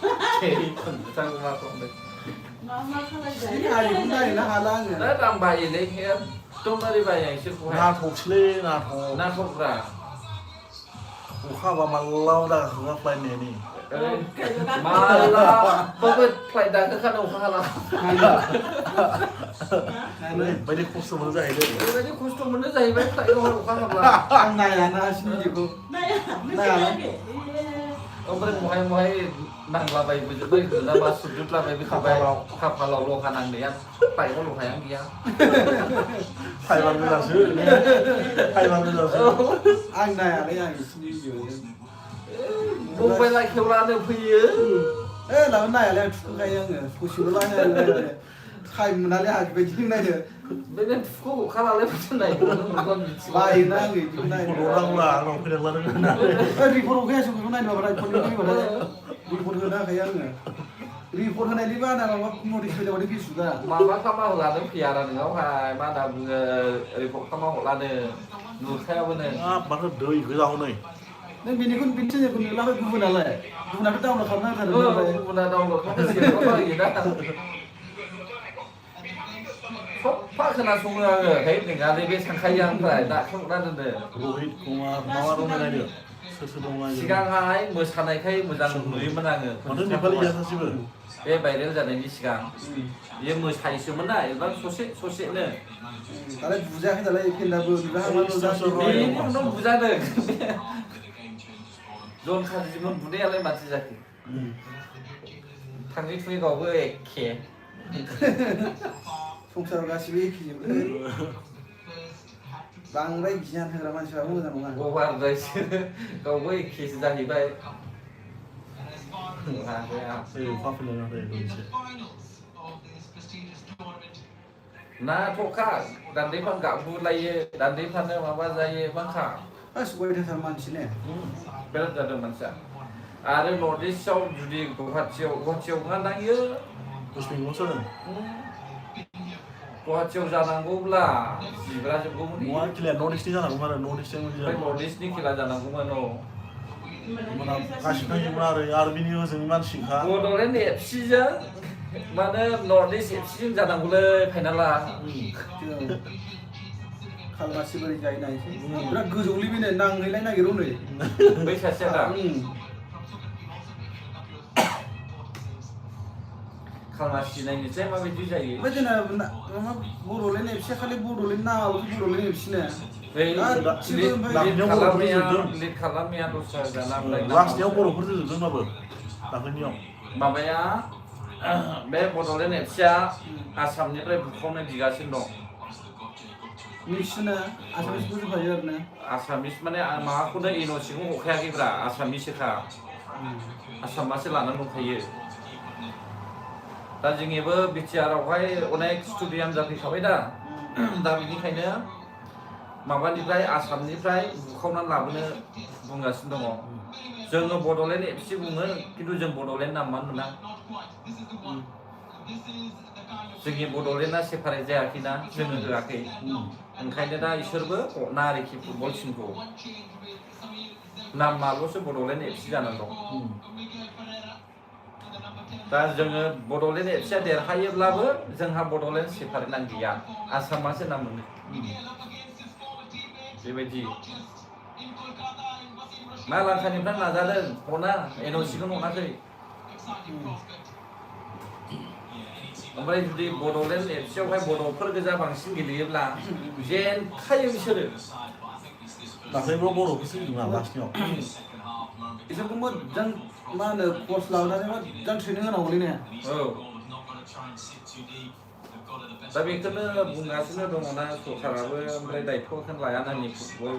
बिथांखौ मा खालामदों मा हारिखौ नायनो हाला आङो दा आं बायोलै एकदमबारे बायो बिसोरखौहाय Nah, foksle, nah, fok. नाटकफ्रा Uka apa malau dah nggak fly ini. मालाबाबो फ्लाइट गाखोखानो अखा हाला बायदि खस्थ' मोनो जाहैदों ओरैबायदि खस्थ' मोनो जाहैबाय फ्लाइटआव अखा हाब्ला आं नायाना सिनिखौ ओमफ्राय महाय नांलाबायबोजोब्बाय गोलाबा सुजोबलाबाय बे खाफालाव लहा नांनाया फ्लाइटआव लहायानो गैया फाइबार गोजासो फाइबार गोजासो आं नायालै आं सिनि मबाइला खेवलानो फैयो दाबो नायालै आं थुखायो आङो ससेल' नायालै टाइम मोनालै आं बेबायदि नायनो बे थुखौ अखालालाय फैनाय बायोना आङो बिदिखौ नायनो हरांब्ला आंनाव फैनांला रिपर्ट हरखायासो बेखौ नायनो माबा रिपर्ट रिपर्ट होनो हाखायो आङो रिपर्ट होनायनि बाना माबा नटिस फैलाबाथाय फेसबुकआ माबा खालामना हरलानो फैया आरो नोंनावहाय मा होनना बुङो रिपर्ट खालामना हरलानो नुखायाबोनो माथो दै गोजा हनै नों बेनिखौ बिनि चेनेलखौ नुलाबाय गुबुनालाय गुबुनाथ' डाउनलड खालामना होथारो गुबुना डाउनलड खालामना होयो दा सफा खोनासङो आङो है नोंहालै बे सानखायो आंनिफ्राय दाख्लौना दोनदो रहित कुमार माबा दं नायदो सोर दं नायदो सिगांहाय मोसानायखाय मोजां नुयोमोन आङो माथो नेपालि गैया सासेबो बे भाइरेल जानायनि सिगां बियो मोसायोसोमोन ना एबा ससेनो आरो बुजायाखै दालाय फेन्दाबो बेनि उनाव बुजादों जन खाजिमोन बुनायालाय माथो जाखो थाङै थुङै गावबो एखे संसाराव गासिबो एखेजोबो बांद्राय गियान होग्रा मानसिफ्राबो मोजां नङा गबारद्रायसो गावबो एखेसो जाहैबाय ना थखा दान्दैफान गाबुलायो दान्दैफ्रानो माबा जायो बांखा अयथासार मानसि ने बिराद जादों मानसिया आरो नर्थ इस्टआव जुदि गुवाहाटियाव नङा दायो वेस्ट बेंगलावसो जादों गुवाहाटियाव जानांगौब्ला जिब्रा जोबगौमोन नङा खेलाया नर्थ इस्टनि जानांगौमोन आरो नर्थ इस्टनि ओमफ्राय नर्थ इस्टनि खेला जानांगौमोन औ गासिबो थांजोबमोन आरो बिनि ओजोंनि मानसिखा बड'लेण्ड एफसिजों माने नर्थ इस्ट एफसिजों जानांगौलै फाइनाला खालमासि बोरै जायो नायसै बिराद गोजौलै बेनो नांहैलाय नागिरो नै बै सासेया दा खालमासि नायनोसै माबायदि जायो ओमफ्राय जोंना माबा बड'लेण्ड एफसिया खालि बड'लेण्ड नामाल'सो बड'लेण्ड एफसिना लिड खालामनाया दस्रा जाना लास्टनियाव बर'फोर जोजोबदोंबाबो दाख्लैनियाव माबाया बे बड'लेण्ड एफसिया आसामनिफ्राय बुखावनो गिगासिनो दं मिक्सना आसामिसबो जोबखायो आरो ना आसामिस माने माबाखौनो एन'सिखौ हखायाखैब्रा आसामिससोखा आसामासो लानानै दंखायो दा जोंनिबो बिटिआरआवहाय अनेक स्टुडियाम जाफैखाबाय दा बेनिखायनो माबानिफ्राय आसामनिफ्राय बुखावनानै लाबोनो बुंगासिनो दङ जोङो बड'लेण्ड एफसि बुङो खिन्थु जों बड'लेण्ड नामानो मोना जोंनि बड'लेण्डआ सेपारेट जायाखैना जोङो होआखै ओंखायनो दा इसोरबो हरना आरोखि फुटबल टिमखौ नामाल'सो बड'लेण्ड एफसि जानानै दं दा जोङो बड'लेण्ड एफसिया देरहायोब्लाबो जोंहा बड'लेण्ड सेपारेटआ गैया आसामासो नाम मोनो बेबायदि मा लांखानिफ्राय नाजादों हना एन'सिखौ हनाखै ओमफ्राय जुदि बड'लेण्ड एफसियावहाय बर'फोर गोजा बांसिन गेलेयोब्ला जेनखायो बिसोरो दाख्लैबो बर'खौसो गेलेदोंना लास्टनियाव बिसोरखौ मोजां मा होनो कर्स लाबोनानै मोजां ट्रेनिं होनांगौलै ने औ दा बेखौनो बुंगासिनो दङना सरकाराबो ओमफ्राय दायथ'खौनो लाया नानि फुटबल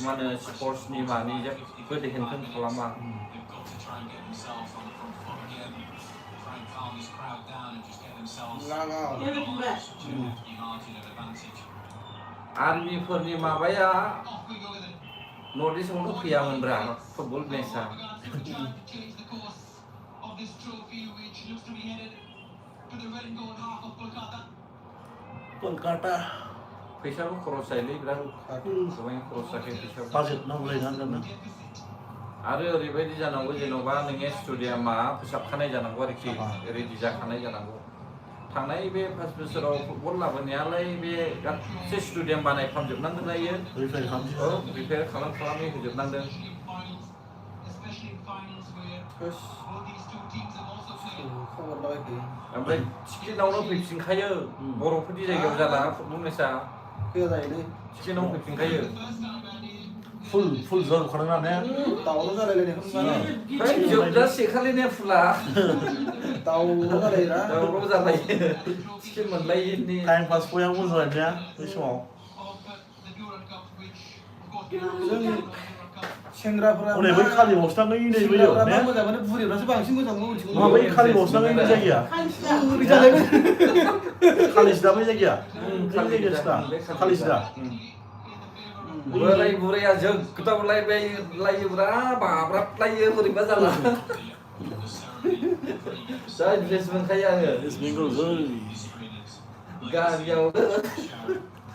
मा होनो स्पर्ट्सनि मानि जेबो देहेनखौनो खालामा आर्मिफोरनि माबाया नर्थ इस्टआवनो फैयामोनब्रा फुटबल मेचआ कलकाता फैसाबो खरस जायोलै बिराद गोबां खरस जाखायो फैसा बाजेट नांगौ जायो ना आरो ओरैबायदि जानांगौ जेन'बा नोंनि स्टेडियामा फोसाबखानाय जानांगौ आरोखि रेडि जाखानाय जानांगौ थांनाय बे 5 बोसोराव फुटबल लाबोनायालाय बे गासै स्टेडियाम बानायफ्रामजोबनांदों रिपेयार खालामै होजोबनांदों Terus both these two teams have also played. खबर लाबाय थायो ओमफ्राय चिकेनावनो फैफिनखायो बर'फोरनि जायगायाव जाला फुटबल मेचआ फैया जायोलै चिकेनाव फैफिनखायो फुल जाजोबखादों ना ने दावराव जालायलायनायखौ नुबाय ओमफ्राय जोबजासे खालिने फुला दावराव जालायरा दावराव जालायो चिकेन मोनलायिनि टाइम पास बयहाबो मोजां ने बै समाव जोंनि सेंग्राफोरा हनै बै खालिबावसो थाङै नै बैयाव सेंग्राफोरा ने मा मोजां मोनो बुरिफ्रासो बांसिन मोजां मोनो मिथिगौ नङा बै खालिबावसो थाङै नै जायगाया खालिस्रा ओरै जालायबाय खालिसिदा बै जायगाया बै जायगायासो दा खालिसिदा बोराय बुरैया जोगदावलायबायलायोब्रा बाब्राबलायो बोरैबा जाला जा इन्ट्रेस्ट मोनखायो आङो इस्ट बेंगल जै गामियाव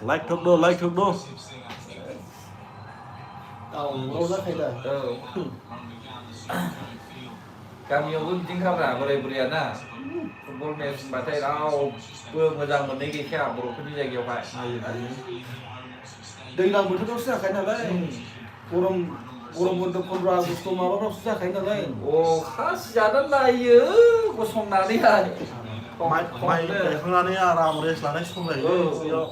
लाइक थक दो दावराव जाखायो दा औ गामियावबो बिदिनोखाब्रा बोराय बुरैया ना फुटबल मेच होनबाथाय रावबो मोजां मोननाय गैखाया बर'फोरनि जायगायावहाय दैज्लां बोथोरावसो जाखायो नालाय गरम बन्द 15 आगस्ट माबाफ्रावसो जाखायो नालाय अखा सिजानानै नायो गसंनानैहाय माइ गायखांनानै आराम रेस्ट लानाय सम जायो बेयाव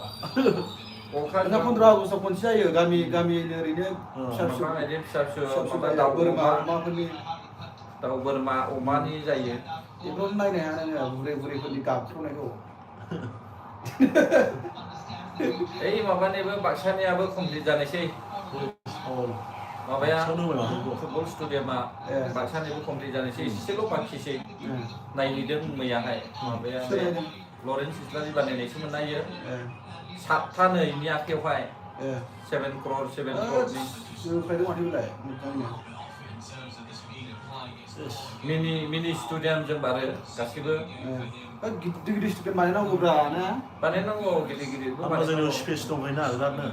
अखा जोंना 15 आगस्टआव खनसे जायो गामियैनो ओरैनो फिसा फिसौ फिसा फिसौ फिसा दाउ बोरमा बोरमा अमाफोरनि दाउ बोरमा अमानि जायो बेफोराव नायनो हाया नोङो बुरैफोरनि गाबख्रावनायखौ ओइ माबानिबो बाक्सानियाबो कमप्लिट जानोसै माबाया फुटबल स्टेडियामा बाक्सानिबो कमप्लिट जानोसै एसेल' बाखिसै नायहैदों मैयाहाय माबाया लरेन्स इस्लारि बानायनायसोमोन नायो 7था नैनि आखायावहाय 7 crore जोंनिफ्रायनो माथो बेलाय मोजाङैनो मिनि स्टेडियामजों बारो गासिबो गिदिर गिदिर स्टुडेन्ट बानायनांगौब्रा ना बानायनांगौ गिदिर गिदिरबो आंना जोंनियाव स्पेस दंखायोना बिरादनो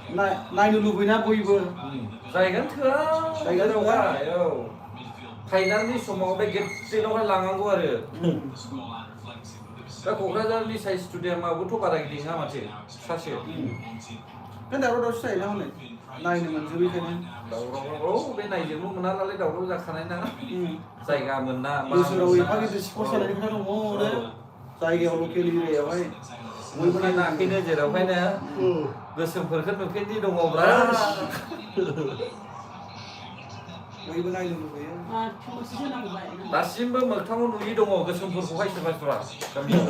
नायनो लुबैना बयबो जायगानो थोआ जायगा थोआ। औ फाइनालनि समाव बे गेटसेनावहाय लांनांगौ आरो दा क'क्राझारनि साइज स्टेडियामाबोथ' बारा गिदिर नङा माथो फिसासो बे दावराव दावसि जायोना हनै नायनो मोनजोबैखायनो दावराव बे नायजोबनो मोना नालाय दावराव जाखानाय ना जायगा मोना मा बोसोराव एफा मोना। गिदिर स्पर्टस जानायनि खोथा दङ जायगायाव लकेल एरियायावहाय बयबो नायनाखैनो जेरावहायनो गोसोमफोरखौ नुफेरनि दङब्रा बयबो नायनो लुबैयो थुमसि होनांगौ बाय दासिमबो मोगथाङाव नुयि दङ गोसोमफोरखौहाय सोरबा सोरबा गामियाव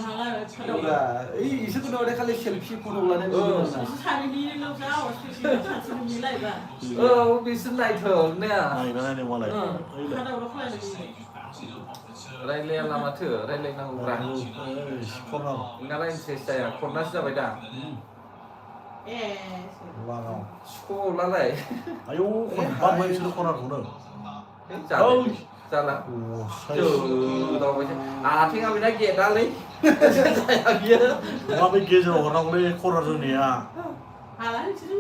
माला अब्ला ओइ इसोरखौ नुबाथाय खालि सेलफि फट' लानाय नुयो आरोना सानैनिल' जा स्पेसियेल सानसेनि मिलायबा औ बिसोर नायथों ने नायनो मालाय खादावल' खालायनो रायलायाला माथो रायलायनांगौब्रा नोंनाला इन्ट्रेस्ट जाया खरनासो जाबाय दा ए सिख'लालाय आयौ खनबाय बिसोर खनाखौनो जाला आथिङा बेना गेदालै जाया बियो नङा बे गेजेराव हरनांगौलै खना जोंनिया हाला नोंसोरो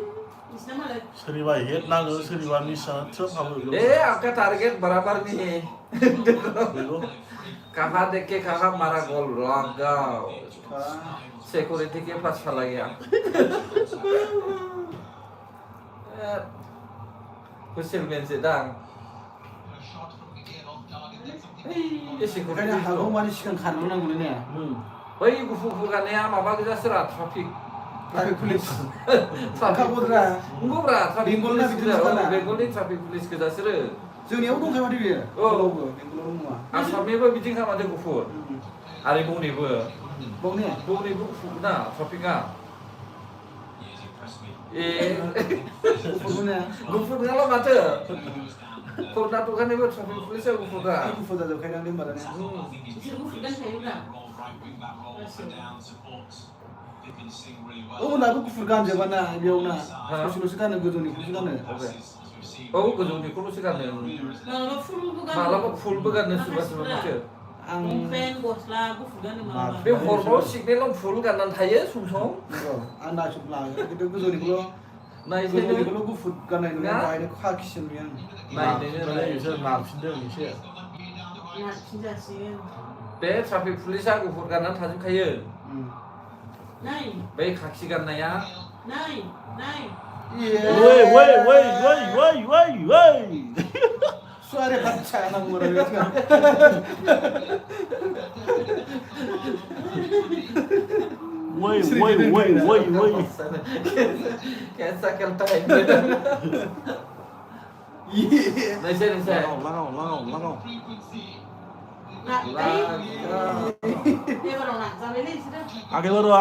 बिसिना मालाय सोरनिबा हेड नाङो सोरनिबा मिस जानानै थ्रोब हाबो ए आपका टारगेट बराबर नहीं है कहाँ देखे कहाँ मारा गोल लगाओ सिक्योरिटी के पास चला गया हुसेलमेन से दांग ये सिक्योरिटी ओंखायनो हागौ मानि सिगां खारनो नांगौलै ने बै गुफुर गाननाया माबा गोजासोरा ट्राफिक पुलिस ट्राफिकफोरा नंगौब्रा बेंगलना बिदिनो जाना बेंगलनि ट्राफिक पुलिस गोजासोरो जोंनियाव दंखायो माथो बेयो बेंगलावबो बेंगलाव नङा आसामनिबो बिदिनोखा माथो गुफुर आरो बौनिबो बावने गुफुर ना ट्राफिकआ ए गुफुरखौने गुफुर नङाला माथो कर्नाटकानिबो ट्राफिक पुलिसआ गुफुरदा गुफुर जाजोबखायो दां होनबा दानिया बिसोर गुफुर गानखायोब्रा मोनाबो गुफुर गानजोबाना बेयाव ना ससेल'सो गानो गोजौनिखौसो गानो औ गोजौनिखौल'सो गानो मालाबा फुलबो गानो मालाबा फुलबो गानो सोरबा सोरबा माथो आं लंपेन्ट गस्ला गुफुर गानो मालाबा बे हरनाव सिगनेलाव फुल गाननानै थायो सम सम आं नायसुब्ला खिन्थु गोजौनिखौल' गोजौनिखौल' गुफुर गाननाय नुयो बाहायनो खाखिसो नुयो आं नायनो बिसोर नारफिनदों एसे नारफिन जासिगोन बे ट्राफिक पुलिसआ गुफुर गाननानै थाजोबखायो नाय बै खाखि गाननाया नाय नाय Wait. Suara baca anak muda gitu kan. Woi, woi. Kayak sakit time. Iya. Nasi. Langau. Nah, tadi dia baru nak sampai ni sudah. Age baru.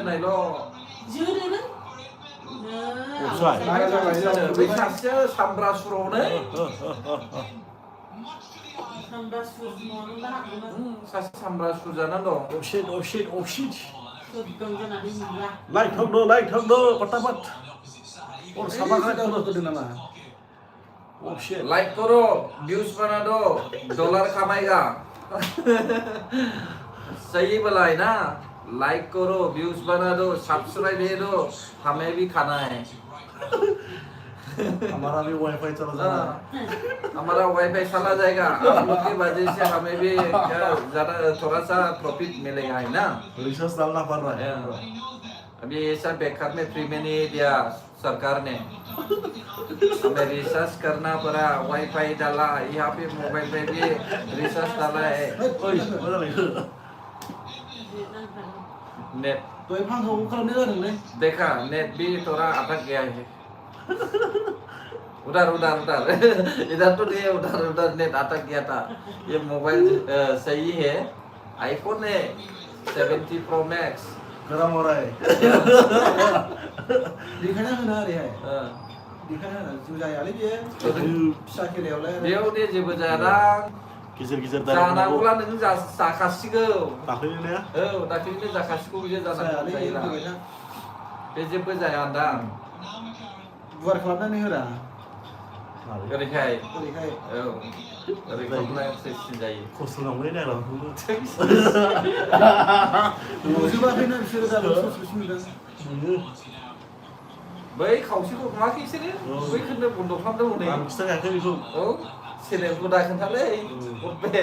Này lo. Jauh dia kan? Offside. Với sasnya Sambra Surone. 16 shoot mau nak nak. Sas Sambra Surjana dong. Oh shit. Shoot gangguan ada ni lah. Like thong do, fatapat. और sama kan kalau tuh nama. Oh shit. Like करो, views बना दो, dollar कमाएगा. सही बोला है ना? Like करो, views बना दो, सब्सक्राइब दे दो, हमें भी खाना है. हमारा भी वाईफाई चला जाना हमारा वाईफाई चला जाएगा. आप लोग की वजह से हमें भी ज़्यादा थोड़ा सा प्रॉफिट मिलेगा है ना? रिसर्च डालना पड़ रहा है अभी ऐसा बेकार में फ्री में नहीं दिया सरकार ने. हमें रिसर्च करना पड़ा, वाईफाई डाला, यहाँ पे मोबाइल पे भी रिसर्च डाला है. ओए mana lagi net Tuh emang kamu kalau ni ada nih. देखा नेट भी थोड़ा अटक गया है. उधर इधर तो नहीं, उधर नेट अटक गया था. ये मोबाइल सही है, आईफोन है 70 Pro Max. गरम हो रहा है Dikanya kena hari hai. Dikanya ada sudah ya lagi ya. Sakit ya oleh. बेयाव दे जेबो जादों. geser-geser जानांगौला नों जाखासिगौ. dakhilin ya औ दाख्लैनो जाखासिगौ बियो Saya जानांगौ lagi जायोला. itu kan. बे जेबो जाया दां. Buat kelabnya nih udah. ओरैहाय Dikaya. औ ओरै खालामनाया फ्रेससिन जायो. खस्थ' नांबाय ना र' Coba kena bisa dah susu dah. बै खावसेखौ नुवाखै बिसोरो? बै खोन्दो बन्द' खालामदों हनै. आं खिथाखायाखै बेखौ औ चेनेलखौ दा खोन्थालै. बे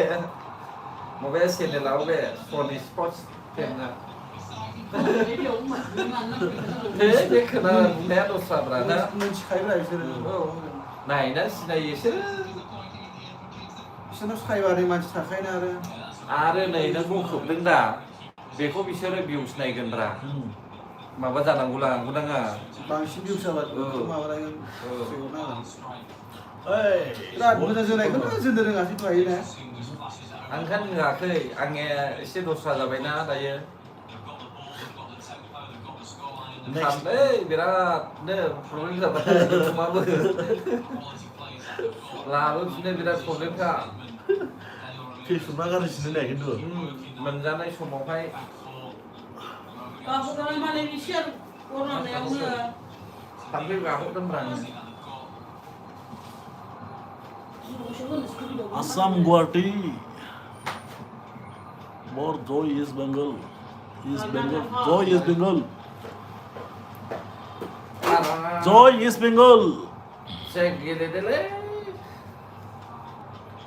माबाया चेनेलाव बे सनि sports Femina. Dia umat mana? बे खोनानो बुंनाया दस्राब्रा ना. Mencikalah bisa. औ नायना सिनायो बिसोरो. Bisa sekali मानसि थाखायना आरो नै नों बुंखोबदों दा, बेखौ बिसोरो भिउस नायगोनब्रा. माबा जानांगौला नाङा. बांसिन भिउस जाबाय माबानाय ओइ बिराद मोजां जोनायखौनो जोनो रोङासै दहायना आं खान होआखै, आंनिया एसे दस्रा जाबायना दायो. सानलै बिरादनो प्रब्लेम जाबाय इउटुबाबो. लाबोफिननो बिराद प्रब्लेमखा. फेसबुकआ गाज्रिसिन होननाय खिन्थु मोनजानाय समावहाय Aku kalau mana ni share orang yang mana? थाम्फै गाहरदोंब्रा आङो. Assam Guwahati more joy is Bengal joy is Bengal Saya गेलेदोलै.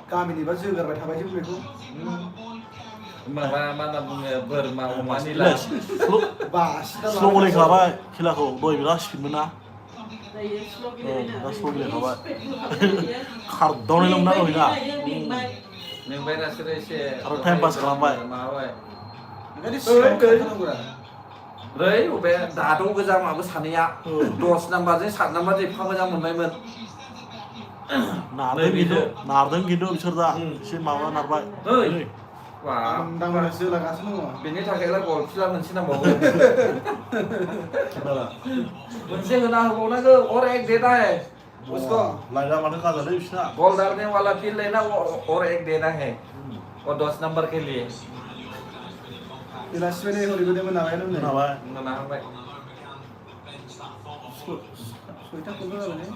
गामिनि बा जोगारबाय थाबाय जों बेखौ माबा मा होनना बुङो बोरमा अमानि Gila, लास. बासिदा slow गेलेखाबाय खेलाखौ दहाय बिराद स्पिडमोन ना Dia slow gila. दा slow गेलेखाबाय खारदावनायल' ना दहाय ना मेंबाय नोंसोरो एसे. आरो time pass खालामबाय. माबाबाय. Jadi siapa खालामनांगौ रा ब्रै बबे दाद' गोजा माबो सानैया 10 नाम्बारजों 7 नाम्बारजों एफा मोजां मोनबायमोन. नारदों खिन्थु बिसोर दा एसे माबा नारबाय ओइ आं वाह दांनो जोलागासिनो दङ बेनि थाखायलाय गल फिला मोनसे नांबावगौ. खेला मोनसे होना होबावनांगौ और एक देना है उसको. लाइना मानो गाजालै बिसिना बॉल डालने वाला फिर लेना और एक देना है और 10 नंबर के लिए. बेलासिबाय हरैबो मोनाबायानो नै खोनाबाय मोना होबाय. सयथा खौबो जाबाय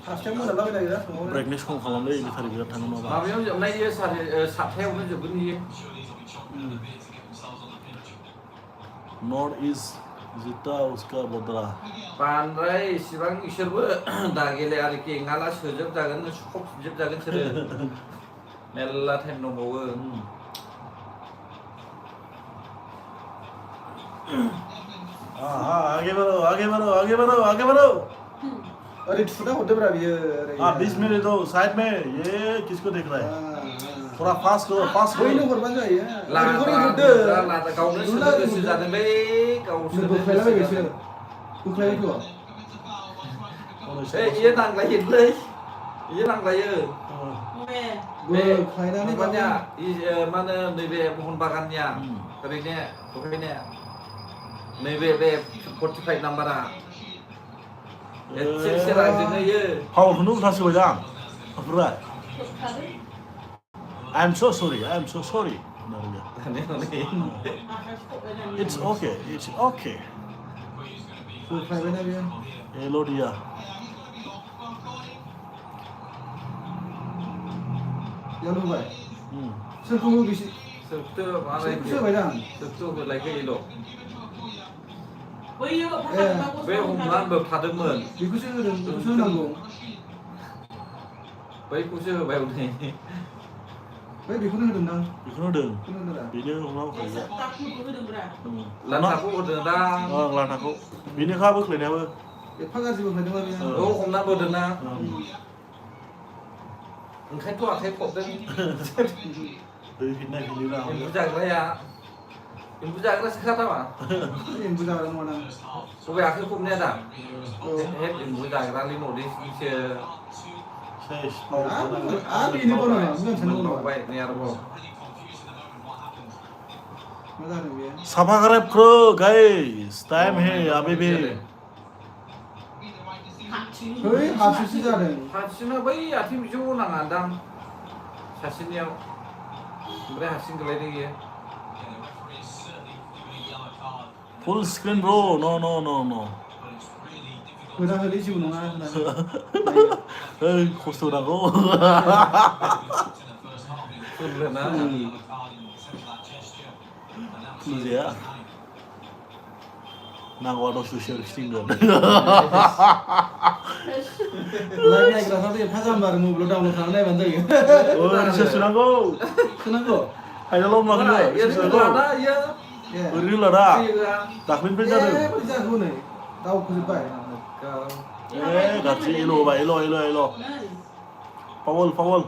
फासटायाव मोनालाबाय नागिरा समाव ब्रेकनि सम खालामलै बेटारि बिराद थाङो माबा माबायाव जोबनाय इयो 7थायावनो जोबगोन इयो. नॉर्थ ईस्ट जीता उसका बदला बांद्राय इसिबां इसोरबो दा गेले आरोखि नङाला सोजोबजागोन सुख'जोबजागोन सोरो. मेल्ला टाइम दंबावो. आगे बढ़ो अरे छुटा होते बरा ये अरे 20 मिनट दो साइड में ये किसको देख रहा है थोड़ा फास्ट करो फास्ट कोई करो नो करबानो जायो लादा गावनो सोनो गोसो जादोंलै गाव सोनो बोख्लायला गोसो बायबायसो जादों बोख्लायबायथ' इयो नांलायोलै इयो नांलायो Mẹ. बोख्लायनानै माबानिया मा होनो नैबे मोहन बागाननिया ओरैनो दहायनिया नैबे बे 45 नाम्बारा एसे एसे रायजोनो इयो फावलखौनो उल्था सोबाय दां ओमफ्राय Thật đấy. I am so sorry I am so sorry it's okay बोख्लायबायना बेयो hello dia बेयाव नुबाय hmm. सोरखौ बिसि सबतो माने सोरखौ सोबाय दां सबतो होलायखैल' Bây giờ phát Ê, hành bao बे nhiêu हमनानैबो थादोंमोन बेखौसो होदों बेखौसो होनांगौ बैखौसो होबाय हनै बै बेखौनो होदोंदां बेखौनो होदों बेखौनो होदों बेनो हमनांगौ Tak pun udah berapa? लान्थाखौ होदों दां ओं लान्थाखौ बेनोखा बोख्लायनायाबो एफा गाज्रि बोख्लायदोंबा बेयो औ हमनाबो होदों ना ओं. ओंखायनोथ' आखाइ खबदों दै फिननाय फिनोना एम्बु जाग्राया एम्बु जाग्रासो खाथामा एम्बु जाग्रा नङा दां बबे आखाइ खबनाया दा औ हेद एम्बु जाग्रालै न'निसो सेस फावल आरो बेनो बावनाङा मोजां साननांगौ मावबाय नै आरोबाव मा जादों बेयो सब्सक्राइब करो गाइस टाइम है अभी भी बै हारसिंसो जादों हारसिंना बै आथिं बिजौ नाङा दां सासेनियाव ओमफ्राय हारसिं गोलैदों इयो फुल स्क्रीन ब्रो नो नो नो नो होना होलै जिबो नङा होननानै ओइ खस्थ' नांगौ फुलना फुजाया नांगौबा दसे दसे खिथिंगोन लाइभ नायग्राफ्राबो एफा जाम्बा आरो मबाइलाव डाउनलड खालामना नायबानो जायो रिसार्च सोनांगौ खोनांगौ फाइनालाव मागोन लादा इयो ओरैनो लादा फैयोआ दाख्लैनिफ्राय जादों बोरै जाखो हनै दावखोजोब्बाय गाज्रि एल' होबाय एल' Này. फावल फावल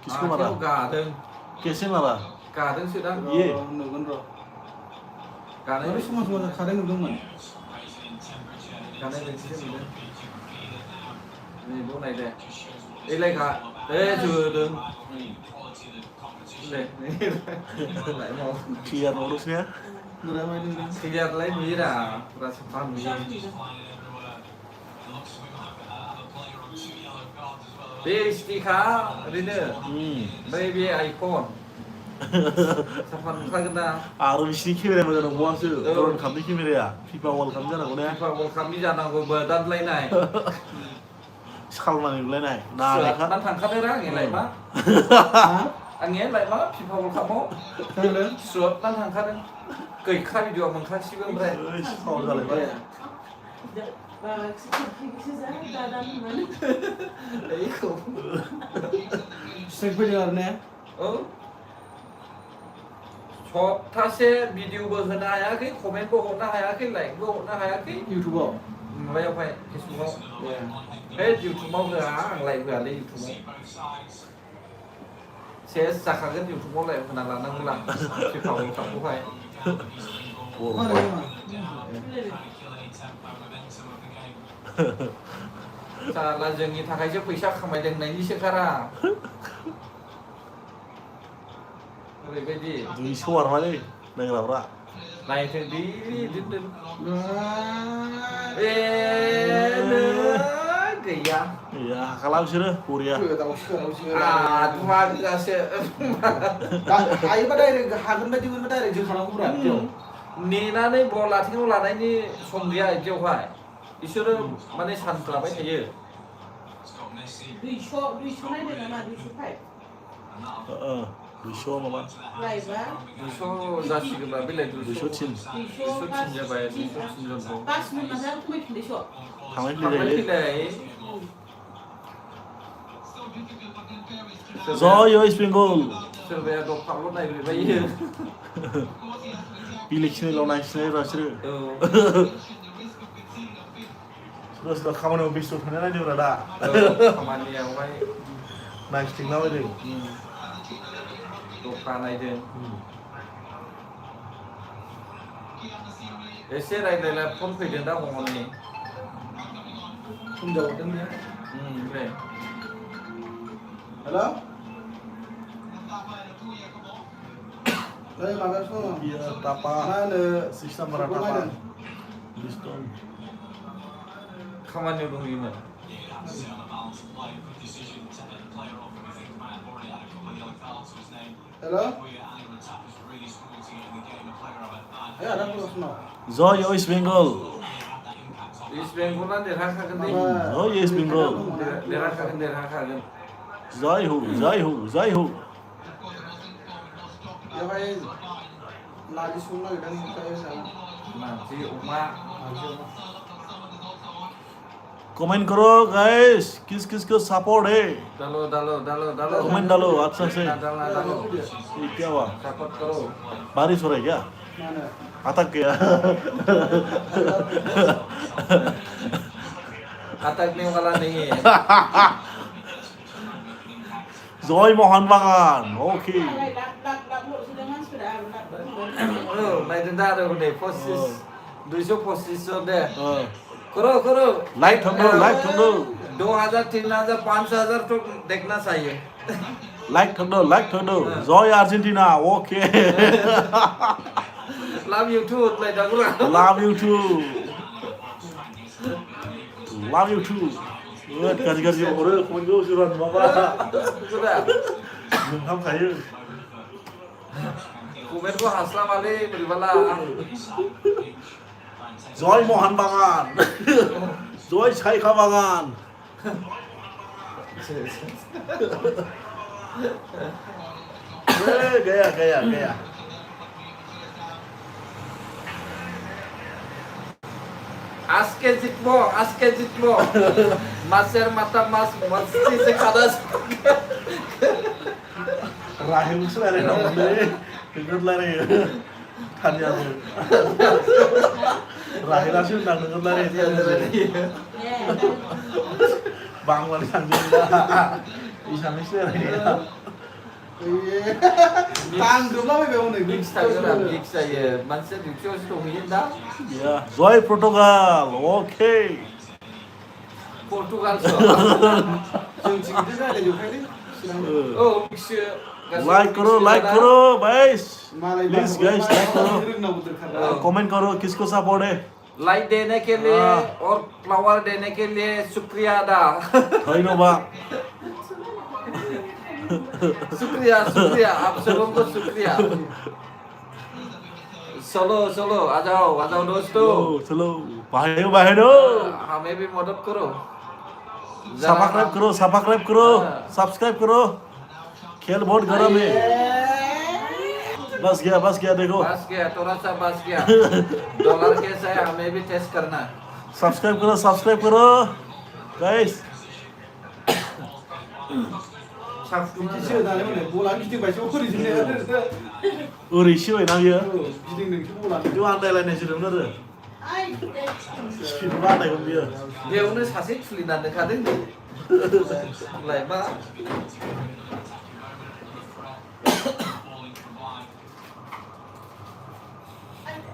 किसको मारा आथिङाव गादों कैसे मारा गादोंसो दां ये नुगोन र' गानाय ओरै समान समान खारै नुदोंमोन गानाय बायदिसो नुदों नै बेयाव नायदे एलाय गा जोदों दे लाय माव क्लियार न'ल'सैया नुरा बायदों नुदों क्लियारलाय नुयोरा फुरा साफा नुयो बे स्टिका ओरैनो ओमफ्राय बे आइफन साफा नुखागोन ना आरो बिसिनि केमेराया मोजां नंबावासो ड्रन खामनि केमेराया फिफा वर्ल्ड काप जानांगौ ने फिफा वर्ल्ड कापनि जानांगौबो दादलायनाय सालमानि नुलायनाय नालेखा सुवाद थांखादोंरा आंनिलाय मा आंनिलाय मा फिफा वर्ल्ड कापआव जागोन सुवाद थांखादों गैखा भिडिअ मोनखासिगोन ओमफ्राय फावल जालायबाय Và cái giá ta đang nói. बेखौ स्ट्राइक फैदों आरो ने औ सप्तासे भिडिअबो होनो हायाखै कमेन्टबो हरनो हायाखै लाइकबो हरनो हायाखै इउटुबाव माबायावहाय फेसबुकाव बे इउटुबाव होआ आं लाइक होआलै इउटुबाव सेस जाखागोन इउटुबाव लाइक होना लानांगौला फिफा वर्ल्ड कापखौहाय मा होनो मा साला जोंनि थाखायसो फैसा खामायदों होननायनिसो खारा ओरैबायदि 200 हरबायलै नायग्राफ्रा नायथों दि दोन ए गैया गैया हाखाला बिसोरो बरिया आदुवा गोजासो हायोबा डाइरेक्ट हागोन बायदि मोनबा डाइरेक्ट जोखानांगौ ब्रा बिदियाव नेनानै बल आथिङाव लानायनि सम गैया बिदियावहाय बिसोरो माने सान्स लाबाय थायो Duy số này đây là duy số phải. 200 माबा Này và 200 जासिगोनब्ला बेलाय 200 200 थिन duy 200 số थिन जाबाय 200 थिन जनखौ pas mình mà ra không biết duy số. थांलाय थांलाय फैलाय फैलाय जय वेस्ट बेंगल सोरबाया दफाल' नायबायो बेलेग चेनेलाव नायसिनाय बिसोरो औ terus dah खामानियाव बेस्थ' थानाय नायदोंब्रा दा खामानियावहाय नायथिंला बायदों दखा नायदों एसे रायज्लायलाय फन फैदों दा हरनि हिनजावदों ने दे हेल' नै माबायावसो दङ iya tapa मा होनो sistem tapa Liston खामानियाव दंहैयोमोन That's on a balance of play. Good decision to let the player off. I think he might have already had a couple of yellow cards to his name. Hello' We and Ivan Tap is really struggling to get in the game. A player of a ए आदा प्रश्न Joy West Bengal east बेंगलआ देरहाखागोन दे Joy West Bengal देरहाखागोन Joy ho बेवहाय नारजि संनो नागिरदों ओमफ्राय जानो नारजि अमा कमेंट करो गाइस किसको सपोर्ट है डालो कमेंट डालो अच्छा से डालो ये क्या हुआ सपोर्ट करो बारिश हो रहा है क्या मा होनो अटक गया अटकने वाला नहीं है जय मोहन बागान okay Lap lo sudah kan sudah नायदों दा आरो हनै 225 दे करो लाइक ठंडो 2000 3000 5000 तो देखना चाहिए लाइक ठंडो जय Argentina okay love you too like दागुरा love you too गाज्रि हरो कमेन्टखौ सुरान माबा सुदा नोंथां थायो कमेन्टखौ हास्लाबालै बोरैबाला जय मोहन बागान जय साइखा बागान गया আজকে জিতবো মাছের মাথা মাছ মস্তিতে খাদা राहेलसो रायलायनांगौलै नोगोद रायलायो थानियाबो राहेलासो होनदां नोगोद रायलायो बांलानि थांजोबला इसानैसो रायलायनाया दांग्रोबलाबायबाय हनै मिक्स थागोन मिक्स जायो मानसिया डिउटियावसो दंहैयो दा जय पर्तुगाल ओके पर्तुगालसो जोंथिं बिदि रायलायजोबखायोलै औ मिक्स लाइक करो गाइस मालाय प्लीज गाइस लाइक करो रोंनांगौ दरखार कमेंट करो किसको सपोर्ट है लाइक देने के लिए और फ्लावर देने के लिए शुक्रिया अदा धन्यवाद शुक्रिया आप सबों को शुक्रिया चलो आ जाओ दोस्तों चलो भाइयों हमें भी मदद करो सब्सक्राइब करो खेल बहुत गरम है बस गया देखो बस गया थोड़ा सा बस गया डॉलर कैसा है हमें भी टेस्ट करना सब्सक्राइब करो गाइस बिदिसो होनानै हनै बला गिदिंबायसो ओरैजोंनो ओरैसो बायना बियो गिदिंदोंसो बला बेयाव आन्दायलायनायसो दंमोन आरो स्पिडबो आन्दायगोन बियो बेयावनो सासे खुलिना दोनखादों लाइफआ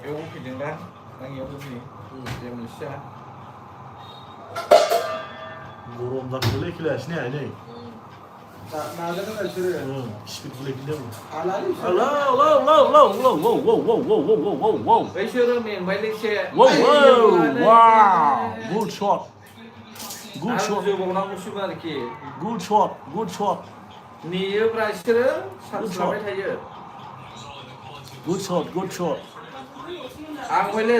एव फैदों दा आं एव फैयो जे मोनसेया गरम जाखोलै खेलाया सिनाया नै नाजादों बिसोरो स्पिड बुलायफिनदों हालालै बैसोरो मेंबायलै एसे गुड शट जोबावनांगौसोमोन आरोखि गुड शट नेयोब्रा बिसोरो सानस्लाबाय थायो गुड शट आं हयले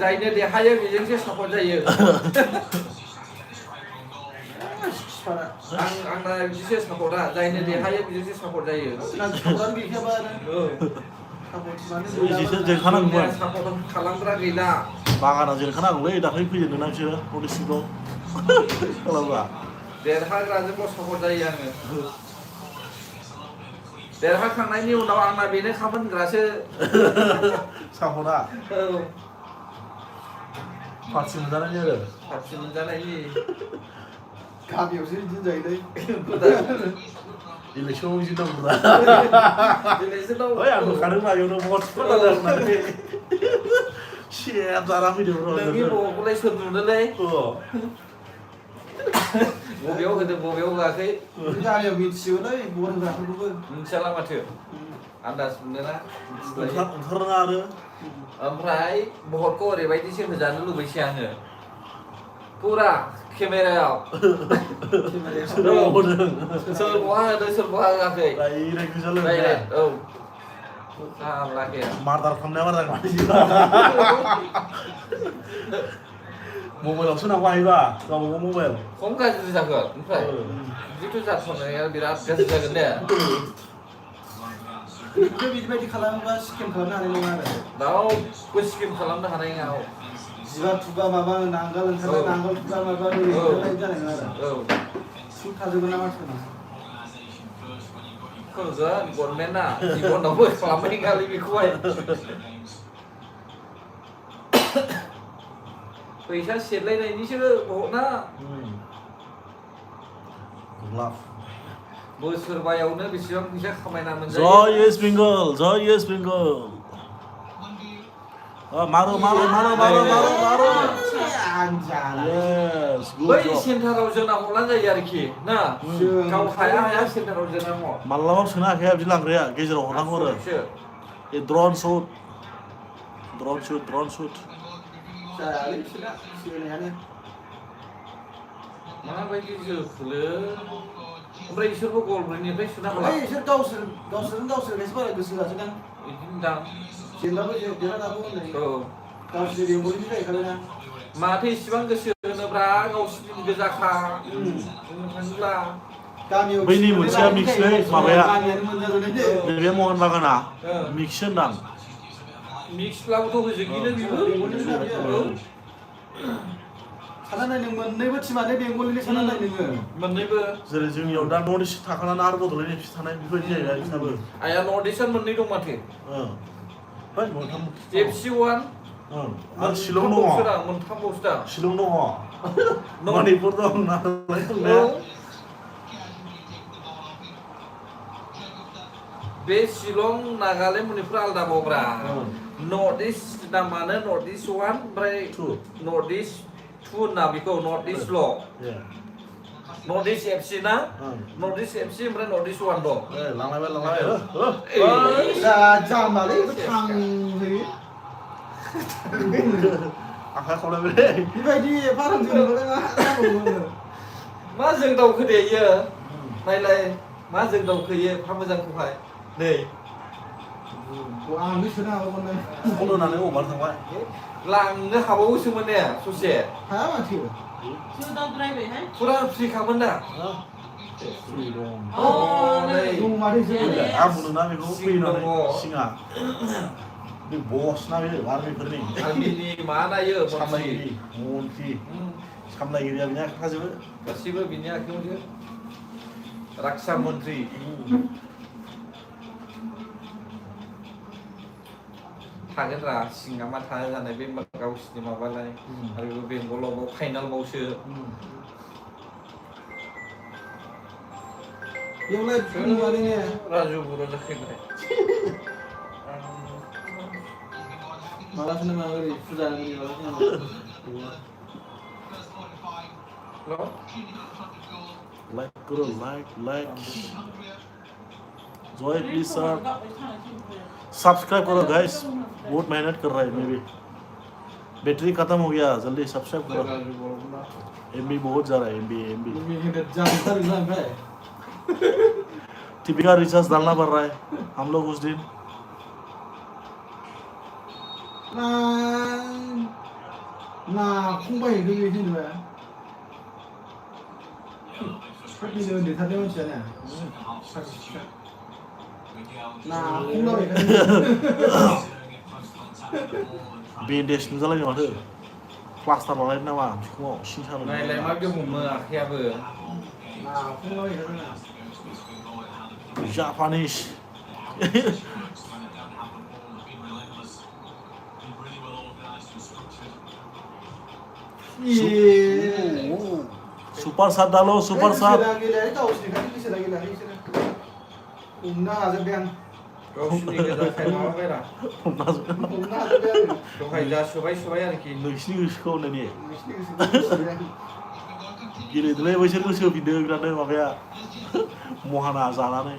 जायनो देहायो बेजोंसो सापर्ट जायो आंना बिदिसो सापर्टआ जायनो देहायो बेजोंसो सापर्ट जायो सापर्टआनो गैखायाबा आरो एसेसो देरखानांगौमोन सापर्ट खालामग्रा गैला बागाना जेनखानांगौलै दाख्लै फैजेनदों ना बिसोरो नर्थ इस्टआव खालामग्रा देरहाग्राजोंल' सापर्ट जायो आङो देरहाखांनायनि उनाव आंना बेनो खामानिग्रासो सापर्टआ औ पार्टि मोनजानायनि आरो पार्टि मोनजानायनि गामियावसो बिदिनो जायोलै इलेक्सनाव बिदि दंब्रा दिनैसोनाव ओइ आं होखादों मायावनो बहुत खोनादों होननानै सेब जाना फैदों नोंनि बबावखौलाय सोर नुदोंलै बबेयाव होदों बबेयाव होआखै गामियाव मिथियोलै बर' होग्राफोरखौबो मिथियाला माथो आन्दाज मोनोना ओंखारना आरो ओमफ्राय भटखौ ओरैबायदिसो होजानो लुबैसै आङो फुरा केमेरायाव सोर बहा होदों सोर बहा होआखै डाइरेक्ट गोजा डाइरेक्ट औ आल्लाहे मार्डार खालामनाया बारा मानसि मबाइलावसो नांगौ हायोबा गावबागाव मबाइल खम गाज्रि जागोन ओमफ्राय बिदिथ' जाथारनाया बिराद गाज्रि जागोन दे बिदिबायदि खालामोबा स्केम खालामनो हानाय नङा आरो रावबो स्किम खालामनो हानाय नङा जिबा थुबा माबा नांगोल ओंखारनाय नांगोल थुबा माबा ओरै जानाय नङा आरो औ सुद थाजोबगोन ना मानसिफोरना होगोन गभर्नमेन्टआ जिबनावबो खालामबाय गालि बेखौहाय फैसा सेरलायनायनिसो भटना बोसोरबायावनो बेसेबां फैसा खामायना मोनजायो जय इस्ट बेंगल जय इस्ट बेंगल मारो मारो मारो मारो मारो मारो यस बै गुड सेन्टाराव जोंना हरलानो जायो आरोखि ना गाव हाया हाया सेन्टाराव जोंना हर मालाबा सोनो हाखाया बिदि लांग्राया गेजेराव हरनांगौ आरो ए ड्रन शुट जायालै बिसोरना सिगांनियानो माबायदि जोखोलो ओमफ्राय इसोरबो गलब्रैनिफ्राय सुना हाला ओइ इसोर गावसोरजों गावसोर बारा गोसो होआसैदां बिदिनो दां जेनबाबो देरहानाबो होननाय औ गावसोर बेंगलनि जाहैखाबायना माथो इसिबां गोसो होनोब्रा गावसिनि गोजाखा बुंनो थाङोब्ला गामियाव बैनि मोनसेया मिक्सलै माबाया गामियानो मोनजाजोबनाय दे नैबे महन बागाना मिक्स होनदां मिक्सब्लाबोथ' होजोबगिनो बेबो सानना नाय नों मोननैबो टिमानो बेंगलनि सानना नाय नोङो मोननैबो जेरै जोंनियाव दा नर्थ इस्ट थाखानानै आरो बड'लेण्ड एफसि थानाय बेफोरबायदि जाहैबाय बिसोरनाबो आया नर्थ इस्टआ मोननै दं माथो बै मोनथाम एफसि वान आरो शिलं दङ मोनथामबावसो दा शिलं दङ मणिपुर दं नागालेण्ड दं ने बे शिलं नागालेण्ड मणिपुर आलदा बावब्रा नर्थ इस्ट नामानो नर्थ इस्ट वान ओमफ्राय नर्थ इस्ट टु होनना बेखौ नर्थ इस्टल' नर्थ इस्ट एफसि ना नर्थ इस्ट एफसि ओमफ्राय नर्थ इस्ट वान दं लांलायबाय जाम्बालै थांहोयो आखाइ खावलायबाय बेबायदि फाराम जोंनालाय मा जाबावगोन मा जों दावखोदेयो नायलाय मा जों दावखोयो एफा मोजांखौहाय नै आंनो सोनो हागौमोन फन होनानै अबार थांबाय लांनो हाबावोसोमोन ने ससे हाया माथो जुदावद्रायबायहाय फुरा फ्रिखामोन दा फ्रि दं नै दं माथो जोङो आं बुंदोंना बेखौ फैनानै सिङा बे बस ना बे आर्मिफोरनि आर्मिनि मा नायो सामलायगिरि मन्त्रि सामलायगिरिया बिनि आखाइ थाजोबो गासिबो बिनि आखायावनो राक्सा मन्त्रि थागोन रा सिङा मा थाया जानाय बे गावसिनि माबालाय आरो बे बेंगलाव फाइनाल बावसो बेवलाय नुवालै ने राजु बर' जाखायबाय मालासो नों ओरै फुजा होयो लाइक करो like Joy please sir subscribe करो गाइस बहुत मेहनत कर रहा है मैं भी बैटरी खत्म हो गया जल्दी सब्सक्राइब करो एमबी बहुत जा रहा है एमबी टीवी का रिचार्ज डालना पड़ रहा है हम लोग उस दिन नाखंबाय होयो जेनेबा बिनो उन्दैथारनि मानसियानो बेन्डेज नुजालायनो माथो प्लास्टार लालायनो नामा बिखुङाव सिं सानो नायलाय मा गोमोमो आखायाबो जापानिस सुपर सात डालो सुपर सात हमना हाजोबबाय आं गावसिनि गोजाखाय माबाबायरा दहाय जा सुबाय आरोखि नोंसिनि गोसोखौ होननायनि गेलेदोलै बैसोर गोसो होफिनदों बिरादनो माबाया महाना जानानै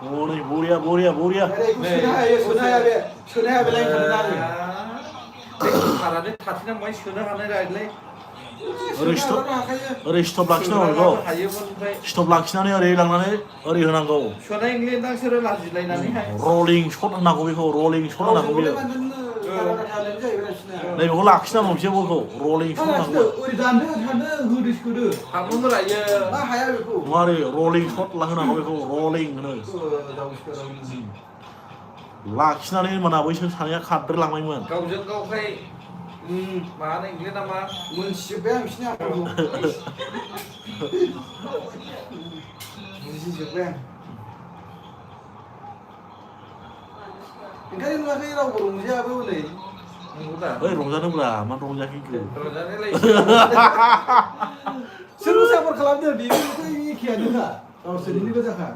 हनै बरिया सोनो हाया बेलाय खारानो थाथिनांबाय सोनो हानाय रायलाय ओरै स्टप लाखिनांगौ बेखौ हायोमोन ओमफ्राय स्टप लाखिनानै ओरै लांनानै ओरै होनांगौ सोनाय इंलेन्ड सोरो लाजिलायनानैहाय रलिं शट होनांगौ बेखौ रलिं शट होनांगौ बेयो नैबेखौ लाखिनांगौ बिसोर बलखौ रलिं शट होनांगौ हाबनो रायो हाया बेखौ नङा ओरै रलिं शट होनांगौ बेखौ रलिं होनो लाखिनानै मोना बैसोर सानैया खारद्रोलांनायमोन गावजों गावहाय मानो इंलेन्ड नामा मोनसिजोब्बाय आं बिसिनि आखलखौ बुजिजोब्बाय आं ओंखायनो नुवाखै रावबो रंजायाबो हनै नंगौ दा ओइ रंजादोंब्रा मानो रंजायाखै रंजानायलाय सोरबो सापर्ट खालामदों बेबो एखेयानोखा गावसोरनि गोजाखा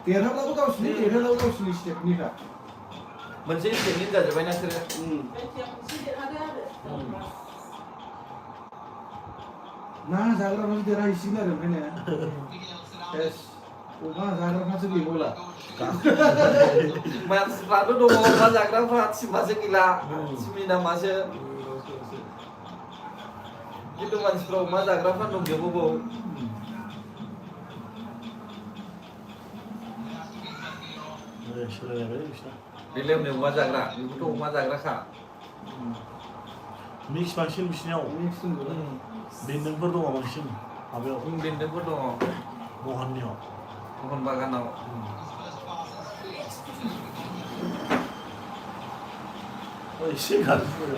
देरहाब्लाबो गावसोरनि स्टेटनिखा मोनसे स्टेटनि जाजोब्बायना सोरो ना जाग्राफ्रासो देरहाहैसिगोन आरो ओमफ्राय ना अमा जाग्राफ्रासो गैबावला मानसिफ्राथ' दङ अमा जाग्राफ्रा टिमासो गैला टिमनि नामासो खिन्थु मानसिफ्रा अमा जाग्राफ्रा दंजोबो बाव बेलायावनो अमा जाग्रा बेखौथ' अमा जाग्राखा मिक्स बांसिन बिसिनियाव बेन्दोंफोर दङ बांसिन माबायाव बेन्दोंफोर दङ महननियाव महन बागानाव एसे गाज्रि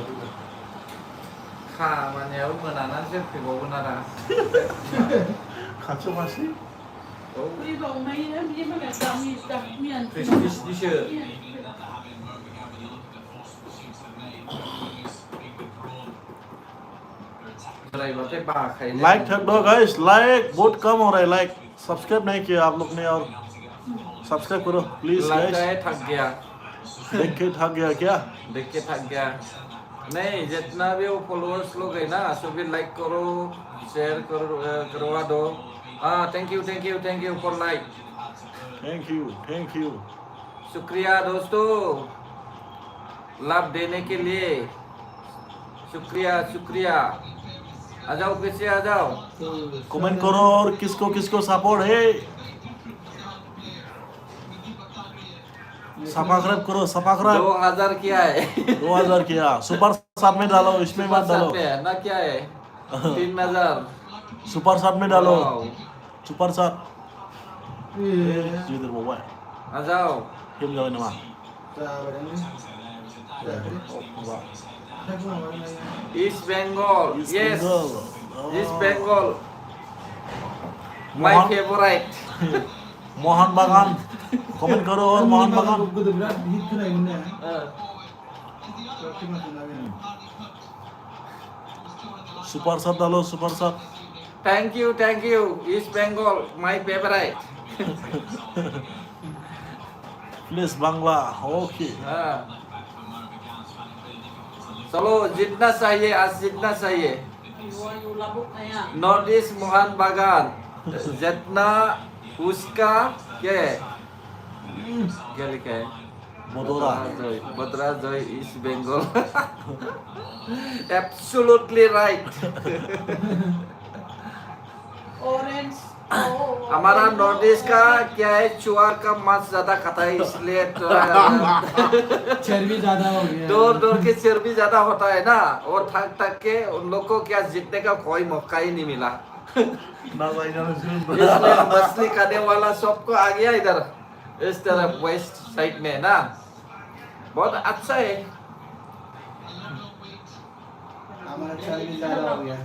खामानियाबो मोनानासो फैबावगोन आरो खाथियाव मासि प्रेस्टिजनिसो बोरायबाथाय बाखायो लाइक ठग दो गाइस लाइक बहुत कम हो रहा है लाइक सब्सक्राइब नहीं किया आप लोग ने और सब्सक्राइब करो प्लीज लगता गाइस है थक गया देख के थक गया क्या देख के थक गया नहीं जितना भी वो फॉलोअर्स लोग है ना सभी लाइक करो शेयर करो करवा दो हाँ thank you for like thank you शुक्रिया दोस्तों लाभ देने के लिए शुक्रिया आ जाओ पीछे आ जाओ कमेंट करो और किसको किसको सपोर्ट है सब्सक्राइब करो सब्सक्राइब 2000 किया है 2000 किया सुपर सात में डालो इसमें मत डालो ना क्या है 3000 सुपर सात में डालो वाओ। सुपर सात जिधर बाबा आ जाओ हिम जाबाय नामा East Bengal yes East Bengal my Mohun- favourite Mohan बागान कमेंट करो और मोहन बागान गोदो बिराद हिट खोनायोमोन ना सुपर सात डालो सुपर सात थैंक यू ईस्ट बंगाल माय फेवरेट प्लीज बांग्ला ओके चलो जितना चाहिए आज जितना चाहिए नॉर्थ ईस्ट मोहन बागान जितना उसका क्या है क्या लिखा है Badra Joy East Bengal absolutely right orange हमारा नॉर्थ ईस्ट का क्या है चुआ का मांस ज्यादा खाता है इसलिए चर्बी ज्यादा हो गया दौड़ के चर्बी ज्यादा होता है ना और थक के उन लोग को क्या जीतने का कोई मौका ही नहीं मिला इसलिए मछली खाने वाला सबको आ गया इधर इस तरफ वेस्ट साइड में ना बहुत अच्छा है हमारा चर्बी ज्यादा हो गया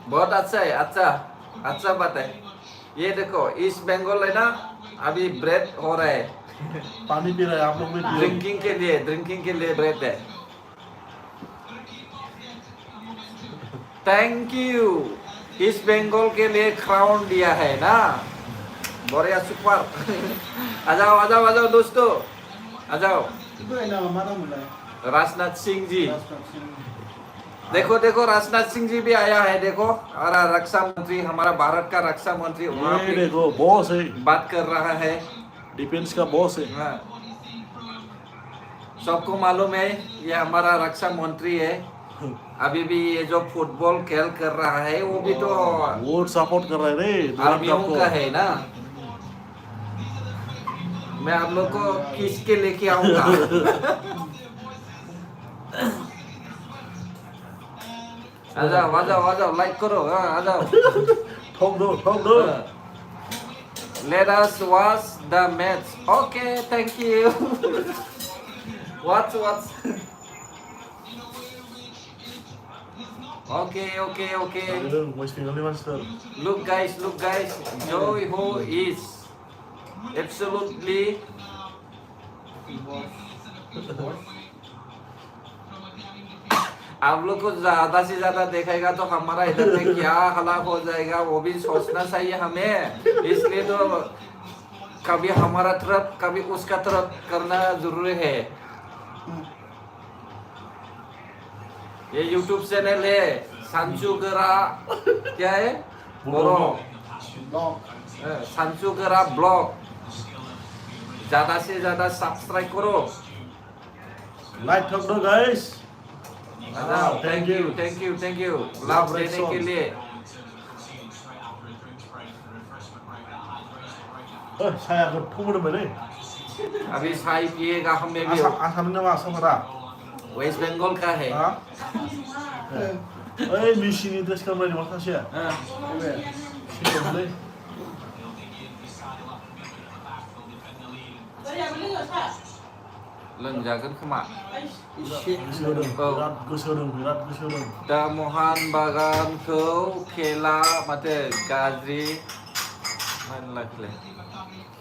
बहुत अच्छा है अच्छा बात है ये देखो ईस्ट बंगाल है ना अभी ब्रेड हो रहा है पानी पी रहे हैं आप लोग भी पियो। ड्रिंकिंग के लिए ब्रेड है थैंक यू ईस्ट बंगाल के लिए क्राउन दिया है ना बढ़िया सुपर आ जाओ आ जाओ आ जाओ दोस्तों आ जाओ Itu enak mana mulai? Rajnath Singh ji Raskap sini. देखो देखो राजनाथ सिंह जी भी आया है देखो और रक्षा मंत्री हमारा भारत का रक्षा मंत्री वहाँ ये पे देखो बॉस है, बात कर रहा है डिफेंस का बॉस है। हाँ। सबको मालूम है ये हमारा रक्षा मंत्री है अभी भी ये जो फुटबॉल खेल कर रहा है वो भी तो वो सपोर्ट कर रहे हैं रे डोनाल्ड आर्मियों ट्रम्प को। का है ना मैं आप लोग को किसके लेके आऊंगा आ जाओ लाइक करो हाँ, आ जाओ ठोक दो Let us watch the match. Okay, thank you. Watch. Okay. West Bengal Monster. Look guys. Joy Ho is absolutely आप लोग को ज्यादा से ज्यादा देखेगा तो हमारा इधर में क्या हालात हो जाएगा वो भी सोचना चाहिए हमें इसलिए तो कभी हमारा तरफ कभी उसका तरफ करना जरूरी है ये YouTube चैनल है सांचुगरा क्या है बोरो सांचुगरा ब्लॉग ज्यादा से ज्यादा सब्सक्राइब करो लाइक ठोक दो गाइस। थैंक यू लाभ देने के लिए saya akan tunggu dulu nih. अभी चाय पिएगा हमें भी Asamnya masuk merah. West Bengal का है Hah? Misi ini terus kamu di mana sih ya? हाँ, Sini boleh. लोंजागोन खोमा Birat gesodong. दा महान बागानखौ खेला माथो गाज्रि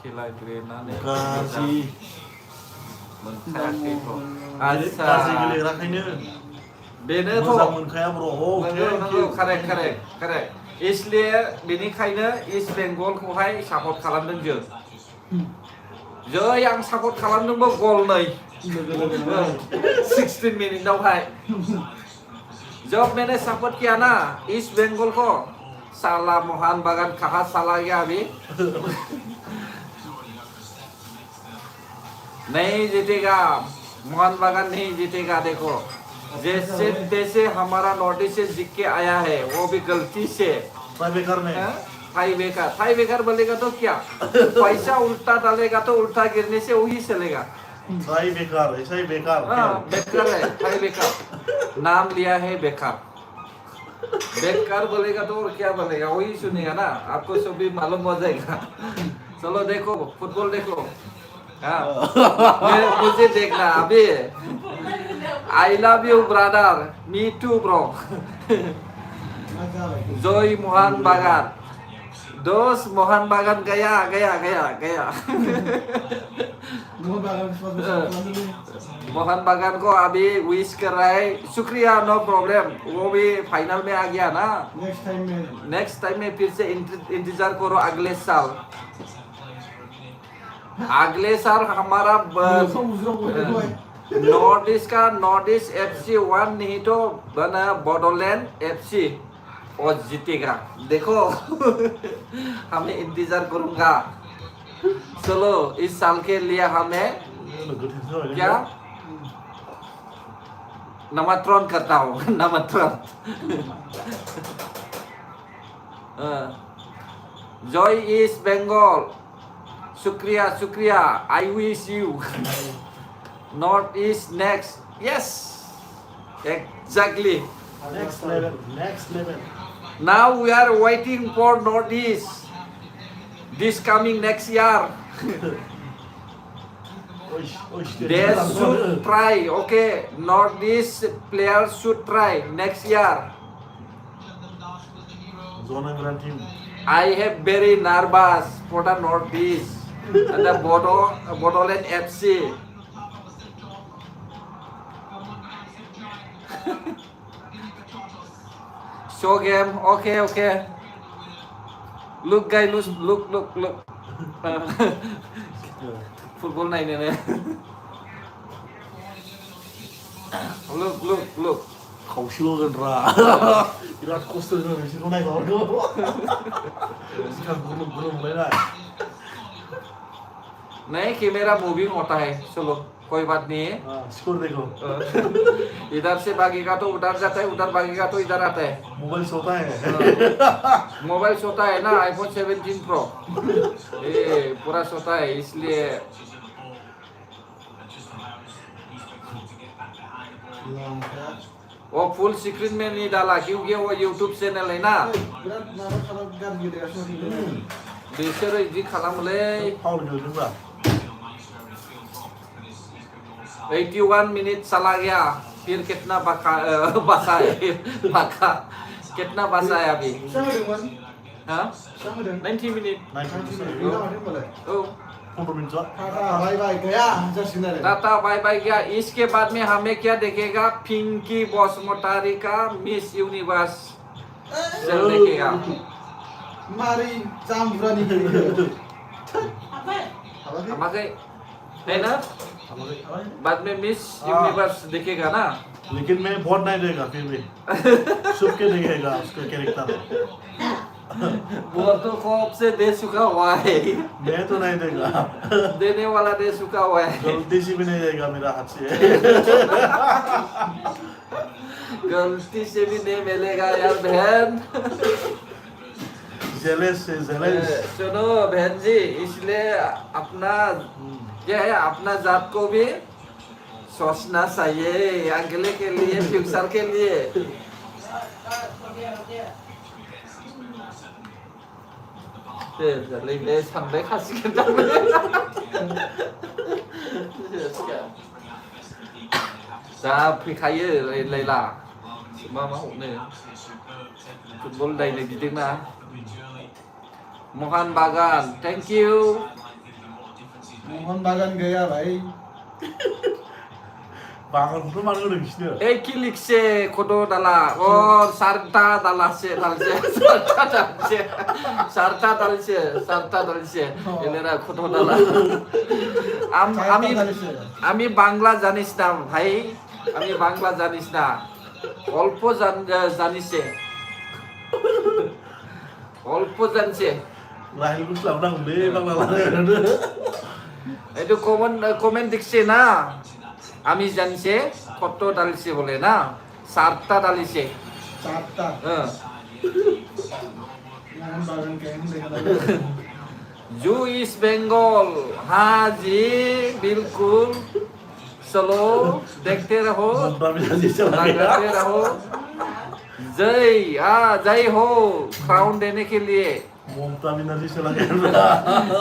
खेला गेलेनानै Kasih. मोनखायाखैथ' Kasih आदसा gilirannya. बेनोथ' Moza मोनखाया bro. Oh, नंगौ कारेक्ट इसलिए बेनिखायनो इस्ट बेंगलखौहाय सापर्ट खालामदों जों जै आं सापर्ट खालामदोंबो गल नै 16 मिनिटावहाय जब मैंने सपोर्ट किया ना ईस्ट बंगाल को साला मोहन बागान कहाँ साला गया अभी नहीं जीतेगा मोहन बागान नहीं जीतेगा देखो जैसे तैसे हमारा नॉर्थ ईस्ट से जीत के आया है वो भी गलती से Saya bekar nih. थाई बेकार बोलेगा तो क्या पैसा उल्टा डालेगा तो उल्टा गिरने से वही चलेगा Saya bekar, saya bekar. हाँ बेकार है थाई बेकार नाम लिया है बेकार बोलेगा तो और क्या बोलेगा वही सुनेगा ना आपको सब भी मालूम हो जाएगा चलो देखो फुटबॉल देखो हाँ मुझे देखना अभी I love you brother me too bro जोई मोहन बागान दोस्त मोहन बागान गया मोहन बागान को अभी विश कर रहा है शुक्रिया नो प्रॉब्लम वो भी फाइनल में आ गया ना नेक्स्ट टाइम में फिर से इंतजार करो अगले साल हमारा नॉर्थ ईस्ट FC 1 नहीं तो बना बॉडोलैंड FC और जीतेगा देखो हमें इंतजार करूंगा चलो इस साल के लिए हमें क्या नमस्कार करता हूँ नमस्कार जॉय ईस्ट बंगाल शुक्रिया I wish you north east next yes exactly Next level. now we are waiting for North East this coming next year they should try okay North East players should try next year Zona Grand Team. I have very nervous for the North East and the Bodoland FC show game. Okay. Look guys, look. Football này nè. Look. Kau silakan ra. Virat Kohli dengan sini naik lawan dulu. Sekarang belum mulai lah. नहीं camera moving होता है चलो कोई बात नहीं है score देखो इधर से भागेगा तो उधर जाता है उधर भागेगा तो इधर आता है मोबाइल सोता है मोबाइल सोता है ना आईफोन 17 प्रो ये पूरा सोता है इसलिए वो फुल स्क्रीन में नहीं डाला क्योंकि वो यूट्यूब चैनल है ना Berat nara kalau ganti dia sorry. बिसोरो इदि खालामोलै फाउल गेलेदोंब्रा 81 मिनट चला गया फिर कितना बचा कितना बचा है अभी Sama dengan हाँ sama dengan 90 minute Ini apa boleh? oh 15 minit lah Bye gaya jasinar. टाटा बाय बाय गया इसके बाद में हमें क्या देखेगा पिंकी बॉसमोटारी का मिस यूनिवर्स चल देखेगा Mari campuran ini. Apa? Apa sih? हमारे है ना बाद में मिस यूनिवर्स देखेगा ना लेकिन मैं बहुत नहीं देगा फिर भी छुप के देखेगा उसका कैरेक्टर वो तो कब से दे चुका हुआ है मैं तो नहीं देगा देने वाला दे चुका हुआ है गलती से भी नहीं देगा मेरा हाथ से गलती से भी नहीं मिलेगा यार बहन जेलस से जेलस सुनो बहन जी इसलिए अपना क्या है अपना जात को भी सोचना चाहिए अगले के लिए फ्यूचर के लिए ले सानबाय खासिगोन जा फैखायो लैला मा हरनो फुटबल दायनो बिदोंना मोहन बागान thank you Mohon bagan gaya भाई. बागान तो मार गए किसने ए किलिक से कोदो डाला और सारता डाला से सारता डाल से एलेरा कोदो डाला আমি বাংলা জানিস না ভাই আমি বাংলা জানিস না অল্প জানিছে অল্প জানছে lahir gue selalu nang deh bang itu komen dikse na আমি জানছে কত ডালছে বলে না সাতটা ডালিছে Cata. Mohon bagan gaya ini dengan. जू इस्ट बेंगल हाँ जी बिल्कुल चलो देखते रहो लगाते रहो जय हो क्राउन देने के लिए ममता बनर्जी चला गया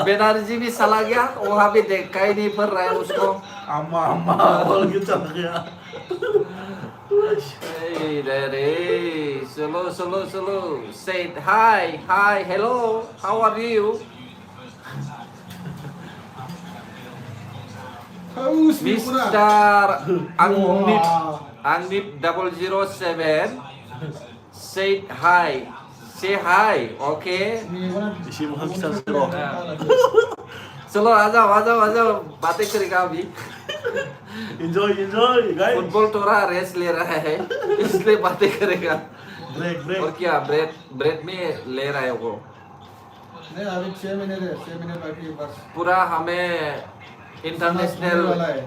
बनर्जी भी चला गया वहाँ भी देखा ही नहीं पड़ रहा है उसको अम्मा बोल के चला गया रे चलो say hi hello how are you Haus Mr. Angnip 007 say hi okay इसी मुखा की साथ चलो चलो आ जाओ बातें करेगा अभी enjoy guys फुटबॉल थोड़ा रेस्ट ले रहा है इसलिए बातें करेगा break और क्या ब्रेक में ले रहा है वो नहीं अभी 6 मिनट है 6 मिनट बाकी है बस पूरा हमें होने इंटरनेशनल वाला है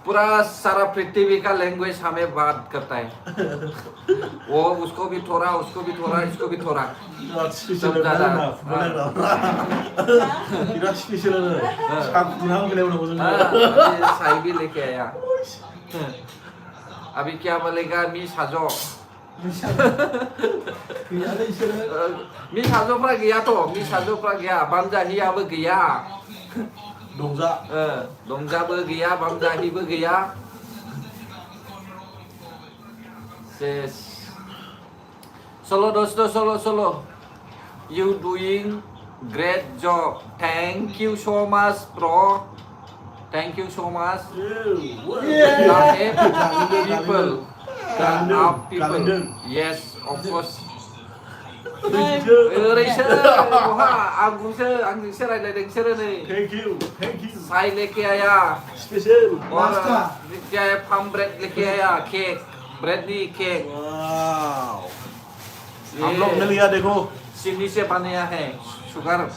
पूरा सारा पृथ्वी का लैंग्वेज हमें बात करता है वो उसको भी थोड़ा इसको भी थोड़ा Tidak spesial na boleh lah tidak spesial na sekarang dinam ke level अभी साई भी लेके आया अभी क्या बोलेगा मी साजो Kaya ada istilah मी साजोफ्रा गैया बामजाहियाबो गैया dongza दंजाबो गैया बामजाहिबो गैया Solo dosto solo you doing great job thank you so much bro thank you so much people Kalendeng. yes of course ओरैसो बहा आंजोंसो रायज्लायदोंसो नै Thank you. साइ लेके आया Special. और क्या है फार्म ब्रेड लेके आया केक ब्रेड नी केक Wow. ये हम लोग ने लिया देखो. चीनी से बनाया है शुगर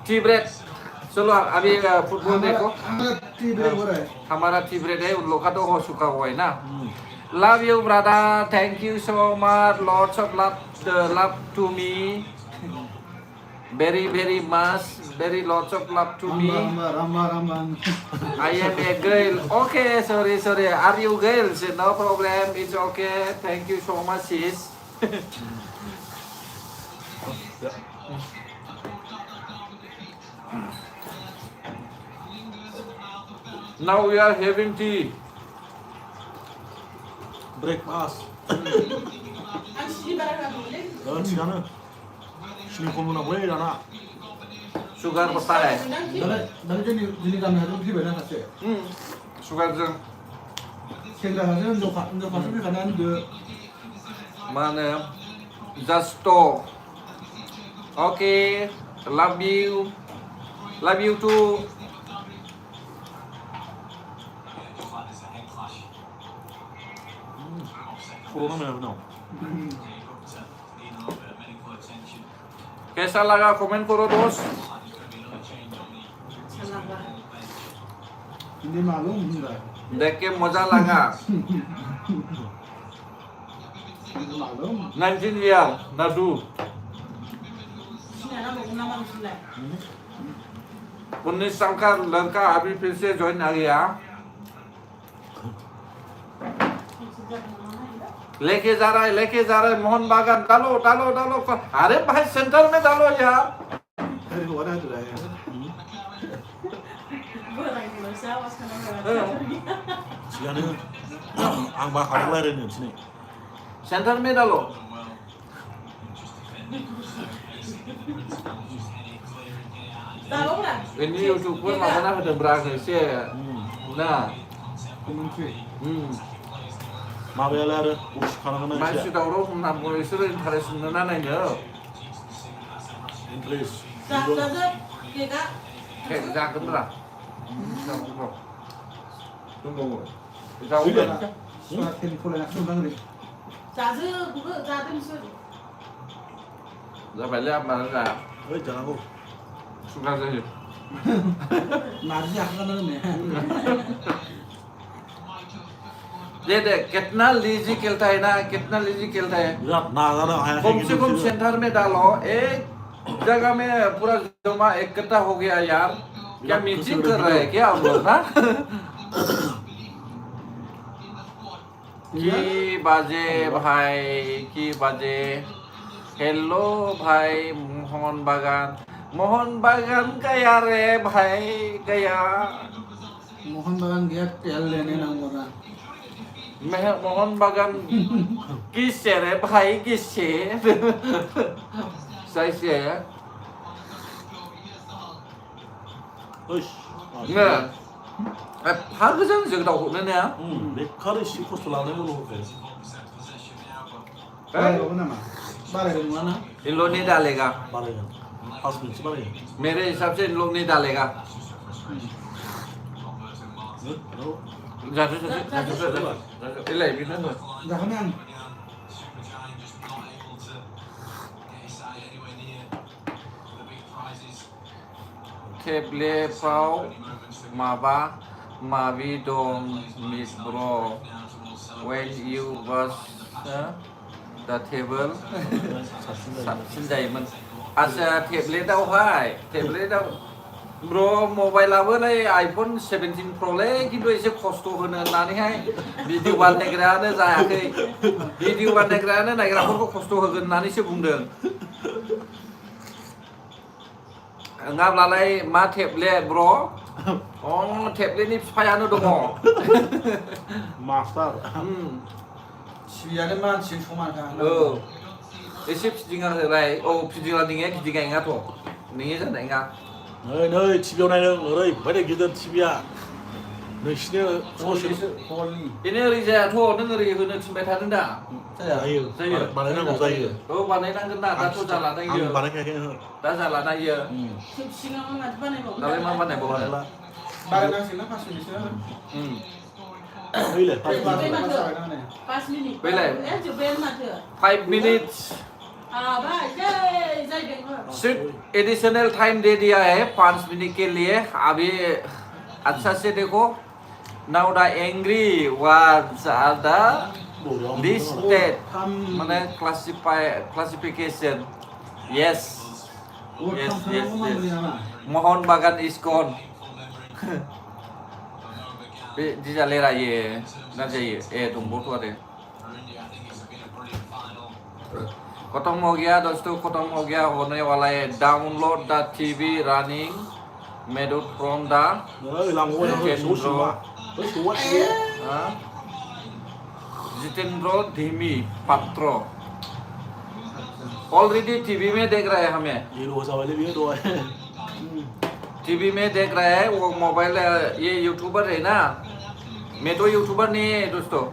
टी ब्रेड चलो अभी फुटबॉल देखो टी ब्रेक हो रहा है हमारा टी ब्रेड है उन लोग का तो हो चुका हुआ है ना love you brother thank you so much lots of love to me very much very lots of love to me Ramba. I am a girl okay sorry are you girls no problem it's okay thank you so much sis now we are having tea Breakfast. Ang sini barang aku boleh. Siapa? Sini kamu nak boleh tak nak? sugar berapa है dari jadi kami harus beli banyak saja sugar जों सेंग्रा हाजों हिनजाव फारसे फैखानानै दो मा होनो just okay love you too There's a head clash. Corona में ना. Need a little bit of medical attention. कैसा लगा कमेंट करो दोस्त There's going to be another change on the Salah lah. ini maklum enggak देख के मजा लगा maklum 19 year nadu Sini ada mau nama sini. 19 साल का लड़का अभी फिर से ज्वाइन आ गया लेके जा रहा है मोहन बागान डालो अरे भाई सेंटर में डालो यार dari luar ada ya Berang kalau saya was kena Siapa? Ang bakal lari ni sini. Centre में डालो Tahu kan? ini youtuber mana ada beragam sih nah komentari Mabaya lari. Ush kana kana मानसि siapa? दावराव होननानै बिसोरो interest मोनो ना नायनो Interest. Zat kita kayak जागोन रा tunggu Iya. surat telepon yang sudah ngeri zat buku zat itu. जाबाय लै मानो जा Oi jangan aku. सुगा जायो narji akan nih दे कितना लीजी खेलता है ना कितना लीजी खेलता है Berat naga na ayah. कम से कम सेंटर में डालो एक जगह में पूरा जमा इकट्ठा हो गया यार क्या मीटिंग कर रहे हैं क्या हम लोग ना की बाजे भाई की बाजे हेलो भाई मोहन बागान गया रे भाई गया mohon bagan dia tel lene nangona Mohan बागान किससे रे भाई किससे सही से है Ush. 네. 파그장 저기 다 오느냐? Bekar isi kostu lari dulu. 4% possession now, but balai apa nama balai dari mana इन लोग नहीं डालेगा Balik kan. Pas benci balik. मेरे हिसाब से इन लोग नहीं डालेगा जाते इलाही भी ना jangan yang Supergiant just not able to get his side anywhere near the big prizes. टेबले फाव माबा माबी दं मिस ब्र when you was the table साबसिन जायोमोन आच्छा टेब्लेटआवहाय टेब्लेटआव ब्र मबाइलाबोलाय आइफन 17 प्रोलै खिन्थु एसे खस्थ' होनो होननानैहाय भिडिअ बानायग्रायानो जायाखै भिडिअ बानायग्रायानो नायग्राफोरखौ खस्थ' होगोन होननानैसो बुंदों नङाब्लालाय मा टेब्लेट ब्र टेब्लेटनि बिफायानो दङ Master. siapa manci cuma kan औ एसे फिदिंना होलाय औ फिदिंना नोंनिया गिदिंनाय नङाथ' नोंनि जानाय नङा Nei, TVयाव नायदों ओरैबायदि गिदिर TVया नोंसिनि ससियेल Poli. Ini oरै जायाथ' नों ओरै होनो थिनबाय थादों दा जायो जायो. बानायनांगौ जायो औ बानायनांगोन ना दाथ' जाला ना आं इयो बानायखायाखै ओहो दा जाला ना इयो सिगाङाव माथो बानायबावो दालाय मा बानायबावो बानायला Barang nasi na pas ini sih. फैलाय जोब्बाय फास माथो 5 मिनिट फैलाय. जोब्बायानो माथो 5 minutes हाबाय जय बेंगल सिर्फ एडिशनल टाइम दे दिया है 5 मिनट के लिए अभी अच्छा से देखो नाउ द एंग्री वर्ड्स आर द listed माने classification yes yes yes Mohan बागान is gone बे जिजा लेरा ये ना जाइए ए दंबो तो आरे खत्म हो गया दोस्तों खत्म हो गया होने वाला है डाउनलोड द टीवी रनिंग मेड फ्रॉम द ơi làm ngôi nó số số Jitendra धीमी पात्र ऑलरेडी टीवी में देख रहे हैं हमें ये रोजा वाले भी दो है टीवी में देख रहे हैं वो मोबाइल ये यूट्यूबर है ना मैं तो यूट्यूबर नहीं है दोस्तों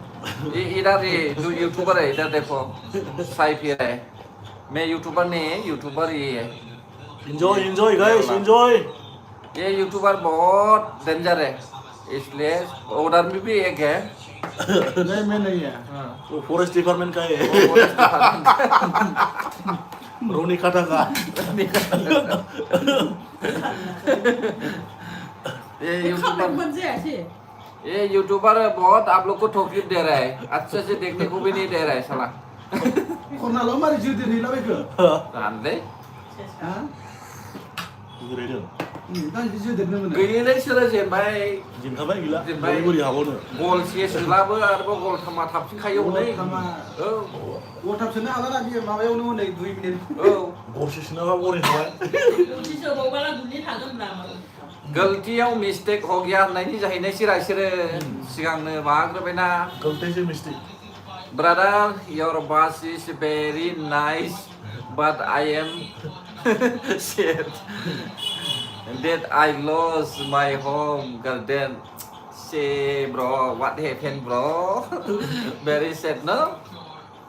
ये इधर ये जो यूट्यूबर है इधर देखो साइड पे है मैं यूट्यूबर नहीं है यूट्यूबर ये है enjoy enjoy guys enjoy ये यूट्यूबर बहुत डेंजर है इसलिए उधर में भी एक है नहीं मैं नहीं है वो फॉरेस्ट डिपार्टमेंट का है रोनी काटा का ये खाने यूट्यूबर मन जायासै ये यूट्यूबर बहुत आप लोग को ठोकित दे रहा है अच्छे से देखने को भी नहीं दे रहा है साला Corona lo mari jadi ni lah betul. जान दे Hah? 그래요 Dan jadi ni mana? गैयैलाय सोरो जेनबाय जिनखाबाय गैला जेनबाय बोरै हाबावनो गल सोलाबो आरोबाव गल थामा थाबसिनखायो हनै औ Whatsapp sana ala lagi mawai unu ni 2 minit. औ गरसेसोनाबा बरिं हाबाय बिसोर बावबाला गुलि थागोन ब्रा गलतियाव मिस्टेक हो गया होननायनि जाहैनाय सिरा बिसोरो सिगांनो माबाग्रोबायना गलती से mistake brother your bus is very nice but I am sad that I lost my home garden say bro what happened bro very sad no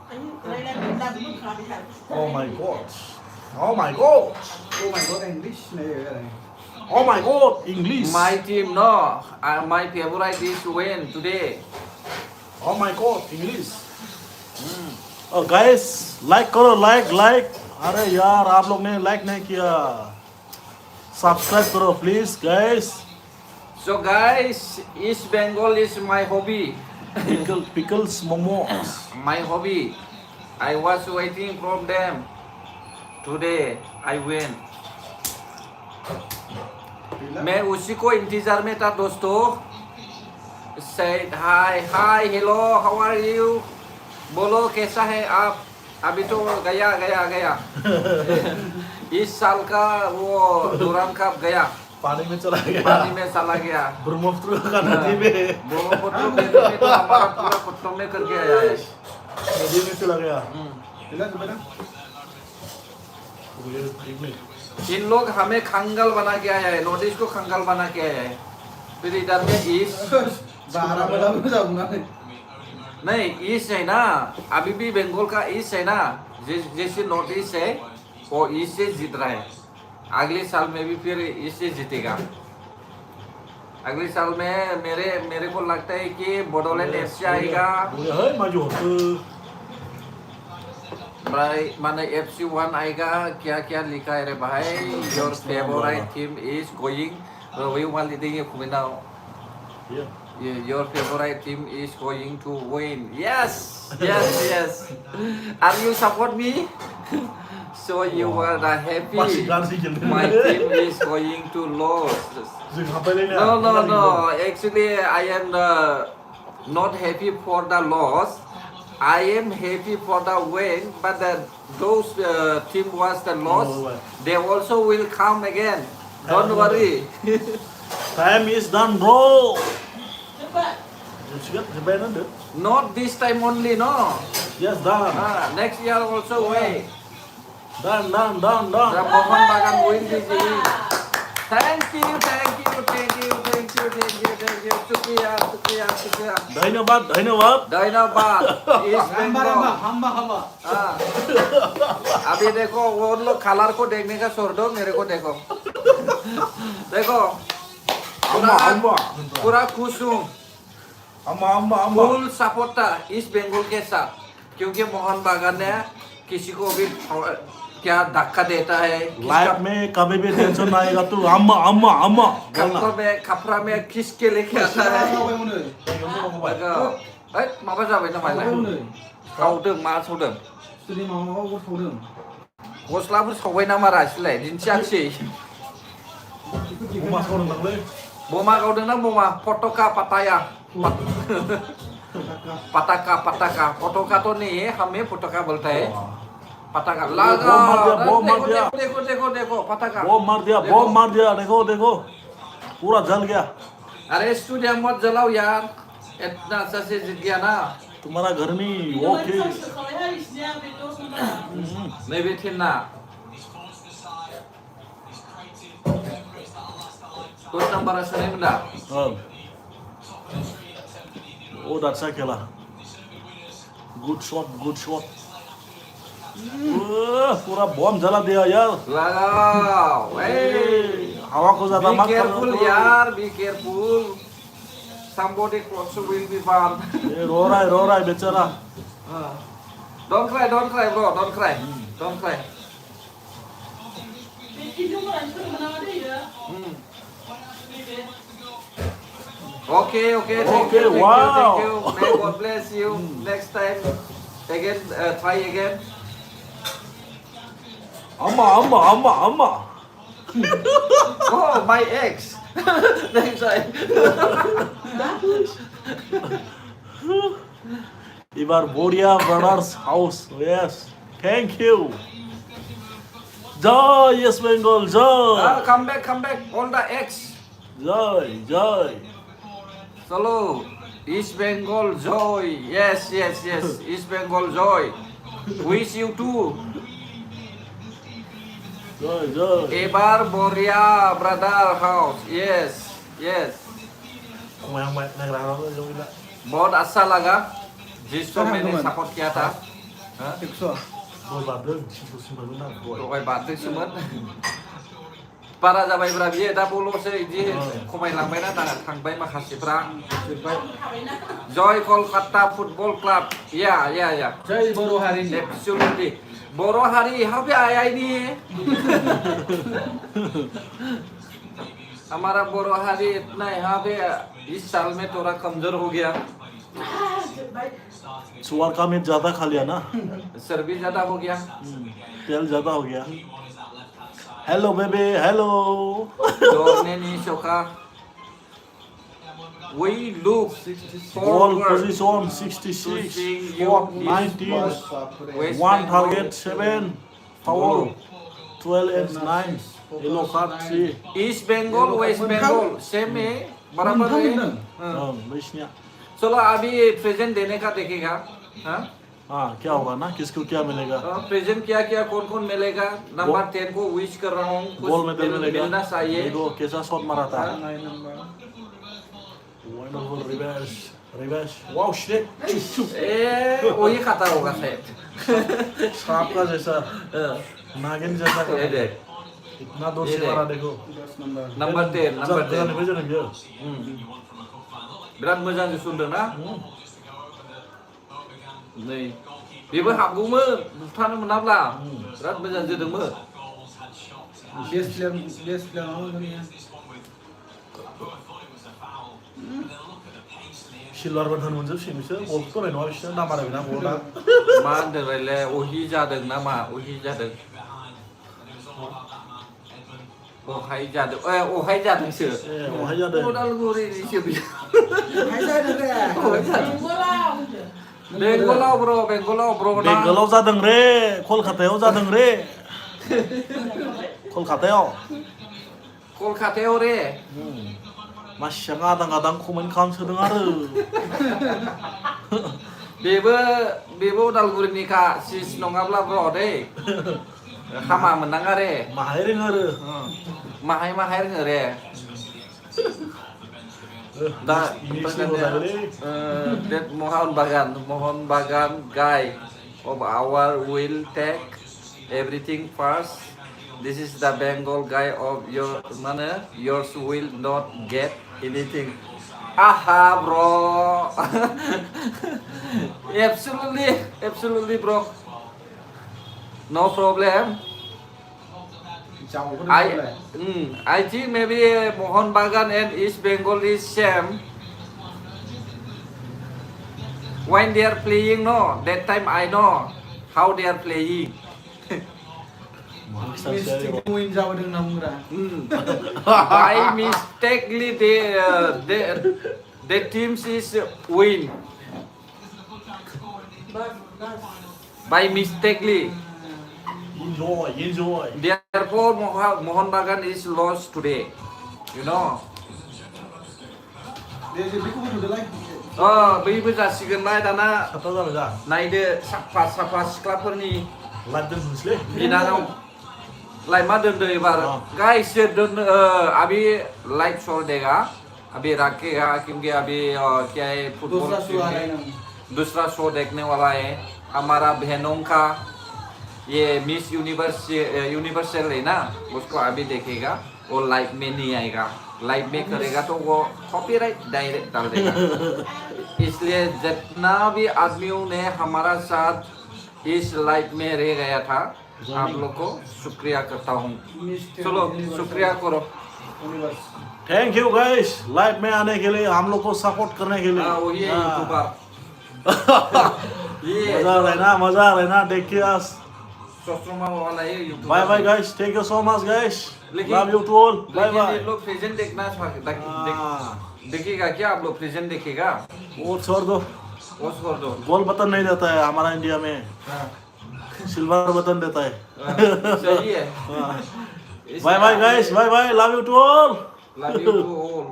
อะไรๆดับลูกค้าไปทาง oh my god oh my god Oh my god English ni. oh my god English my team no my favorite is win today oh my god English guys like करो like अरे यार आप लोग ने like नहीं किया subscribe करो please guys so guys East Bengal is my hobby pickles momos my hobby I was waiting from them today I win मैं उसी को इंतजार में था दोस्तों said hi hello how are you बोलो कैसा है आप अभी तो गया इस साल का वो डूरांड कप गया पानी में चला गया पानी में चला गया ब्रह्मपुत्र का नदी में ब्रह्मपुत्र नदी में तो हमारा पूरा खत्म में करके आया है नदी में चला गया Bila tu mana? इन लोग हमें खंगल बना के आया है नॉर्थ ईस्ट को खंगल बना के आया है फिर इधर में east Bahara bela bela jauh mana? नहीं ईस्ट है ना अभी भी बंगाल का ईस्ट है ना जैसे नॉर्थ ईस्ट है वो ईस्ट से जीत रहा है अगले साल में भी फिर ईस्ट से जीतेगा अगले साल में मेरे को लगता है कि बोडोलैंड एफसी आएगा hơi mà dù भाई माने एफसी 1 आएगा क्या क्या लिखा है रे भाई your favourite team is going we want leading कुमिनाओ your favorite team is going to win yes are you support me so you are happy my team is going to lose no actually I am not happy for the loss I am happy for the win but those team was the loss they also will come again don't worry time is done bro cepat not this time only no yes done next year also wait done the Mohan Bagan win this year thank you Sukiya धन्यवाद धन्यवाद Dynabad, East Hamba Bengal. hamba hamba. हाँ। अभी देखो वो लोग colour को देखने का छोड़ दो, मेरे को देखो। देखो पूरा खुश हूँ, फुल सपोर्टर ईस्ट बंगाल के साथ, क्योंकि मोहन बागान ने किसी को भी क्या धक्का देता है, लाइफ में कभी भी टेंशन ना आएगा तू अम्मा अम्मा अम्मा बोलना खपरा में किस के लेके आता है। माबा जाबाय ना मालाय सावदों मा सावदों Studi mau saudem. गस्लाफोर सावबाय नामा रासिलाय दिन्थियाखिसै अमा सावदों दांलै बमा गावदों ना बमा पटका पटाया पटाका तो नहीं है, हमें पटका बोलता है पटाका लगा बम मार दिया देखो पटाका बम मार दिया देखो देखो पूरा जल गया अरे स्टूडियो मत जलाओ यार, इतना अच्छा से जित गया ना तुम्हारा घर में ओके नहीं भी थी ना कुछ नंबर असने बंदा बहुत अच्छा खेला गुड शॉट पूरा बम जला दिया यार लगाओ हवा को ज्यादा be मत careful करो यार, be careful, somebody close will be burned. ये रो रहा है बेचारा Don't cry bro, don't cry. Okay, thank you. Wow. May God bless you. Next time, again, try again. अम्मा Oh, my ex. Next time. इबार Boria brothers house yes thank you जय यस बेंगल जय Come back, all the ex. जय Solo, East Bengal joy. Yes. East Bengal joy. Wish you too. जय Ebar Boria brother house. Yes. yang naik rara जो इला बहुत अच्छा लगा जिसको मैंने सपोर्ट किया था। Ekso. बोल बात दे सिम्पल ना बोल Pokoknya batik semut. Para जाबाय ब्रा बियो दा बल'सो इदि खमायलांबाय ना दा थांबाय माखासेफ्रा जय कलकाता फुटबल क्लाब या Jai Boro hari ini. Absolutely बर' हारि हाबे आइनि हमारा बर' हारि इतना यहाँ पे इस साल में थोड़ा कमजोर हो गया, सुअर का मीट ज्यादा खा लिया ना चर्बी ज्यादा हो गया, तेल ज्यादा हो गया हेलो बेबी हेलो दौड़ने नहीं सका। We look ball forward position 66 19 1 target 7 foul 12 and 9 yellow card 3 East Bengal, West Bengal same है बराबर है। वैष्णया चलो अभी प्रेजेंट देने का देखेगा, हाँ क्या होगा ना किसको क्या मिलेगा प्रेजेंट क्या कौन मिलेगा। नंबर 10 को विश कर रहा हूँ, गोल्ड मेडल मिलेगा मिलना चाहिए। देखो कैसा शॉट मारा था Nine number. वंडरफुल रिवेश वाओ शिट वही खाता होगा शायद। सांप का जैसा नागिन जैसा ये देख इतना दूर से मारा देखो 10 number. नंबर 10 नंबर 10 भेजो ना बिराद मोजां सुनदों ना नै बेबो हाबगौमोन बुथानो मोनाब्ला बिराद मोजां जोदोंमोन। Best player mana dunia. Silver button मोनजोबसिगोन बिसोर बलखौथ' होनाय नङा बिसोर नामारा बेना बला मा होनदों रायलाय अहि जादों ना मा अहि जादों अहाय जादों अहाय जादोंसो अहाय जादों उदालगुरिनिसो बियो Hai saya dah. बेंगलाव ब्र ना बेंगलाव जादों रे कलकातायाव जादों रे कलकातायाव कलकातायाव रे मासिया आदां कमेन्ट खालामसोदों आरो बेबो उदालगुरिनिखा सिस नङाब्ला ब्र दै हामा मोननाङा रे माहाय रोङो आरो माहाय रोङो रे इंग्लिश में बोला बोले that Mohon Bagan guy of our will take everything first. This is the Bengal guy of your mana. Yours will not get anything. Aha, bro. Absolutely, bro. No problem. Chào con này. I think maybe Mohon Bagan and East Bengal is same. When they are playing, no, that time I know how they are playing. Mystic win jauh dengan murah. By mistakenly, their teams is win. By mistakenly. enjoy Therefore, Mohon Bagan is lost today. You know. Dia jadi aku udah like. बैबो जासिगोनलाय दाना खत्म जाबाय दा नायदो साफा सिख्लाफोरनि light दोनसैलै बिनानाव लाइमा दोनदो एबार गाइस अभी लाइट छोड़ देगा अभी रखेगा क्योंकि अभी क्या है फुटबॉल दूसरा शो देखने वाला है हमारा बहनों का ये मिस यूनिवर्सल है ना उसको अभी देखेगा वो लाइव में नहीं आएगा लाइव में करेगा तो वो कॉपीराइट डायरेक्ट डाल देगा इसलिए जितना भी आदमियों ने हमारा साथ इस लाइव में रह गया था आप लोग को शुक्रिया करता हूँ चलो शुक्रिया करो थैंक यू गाइस लाइव में आने के लिए हम लोग को सपोर्ट करने के लिए वो ये यूट्यूबर ये मजा आ रहा है ना देखिए आज सोस्ट्रोमा वाला ये YouTuber bye bye guys thank you so much guys लेकिन love you to all bye लेकिन बाय ये लोग प्रेजेंट देखना देखिएगा क्या आप लोग प्रेजेंट देखेगा वो छोड़ दो वो छोड़ दो गोल्ड बटन नहीं देता है हमारा इंडिया में सिल्वर बटन देता है सही है bye bye guys bye bye love you to all love you all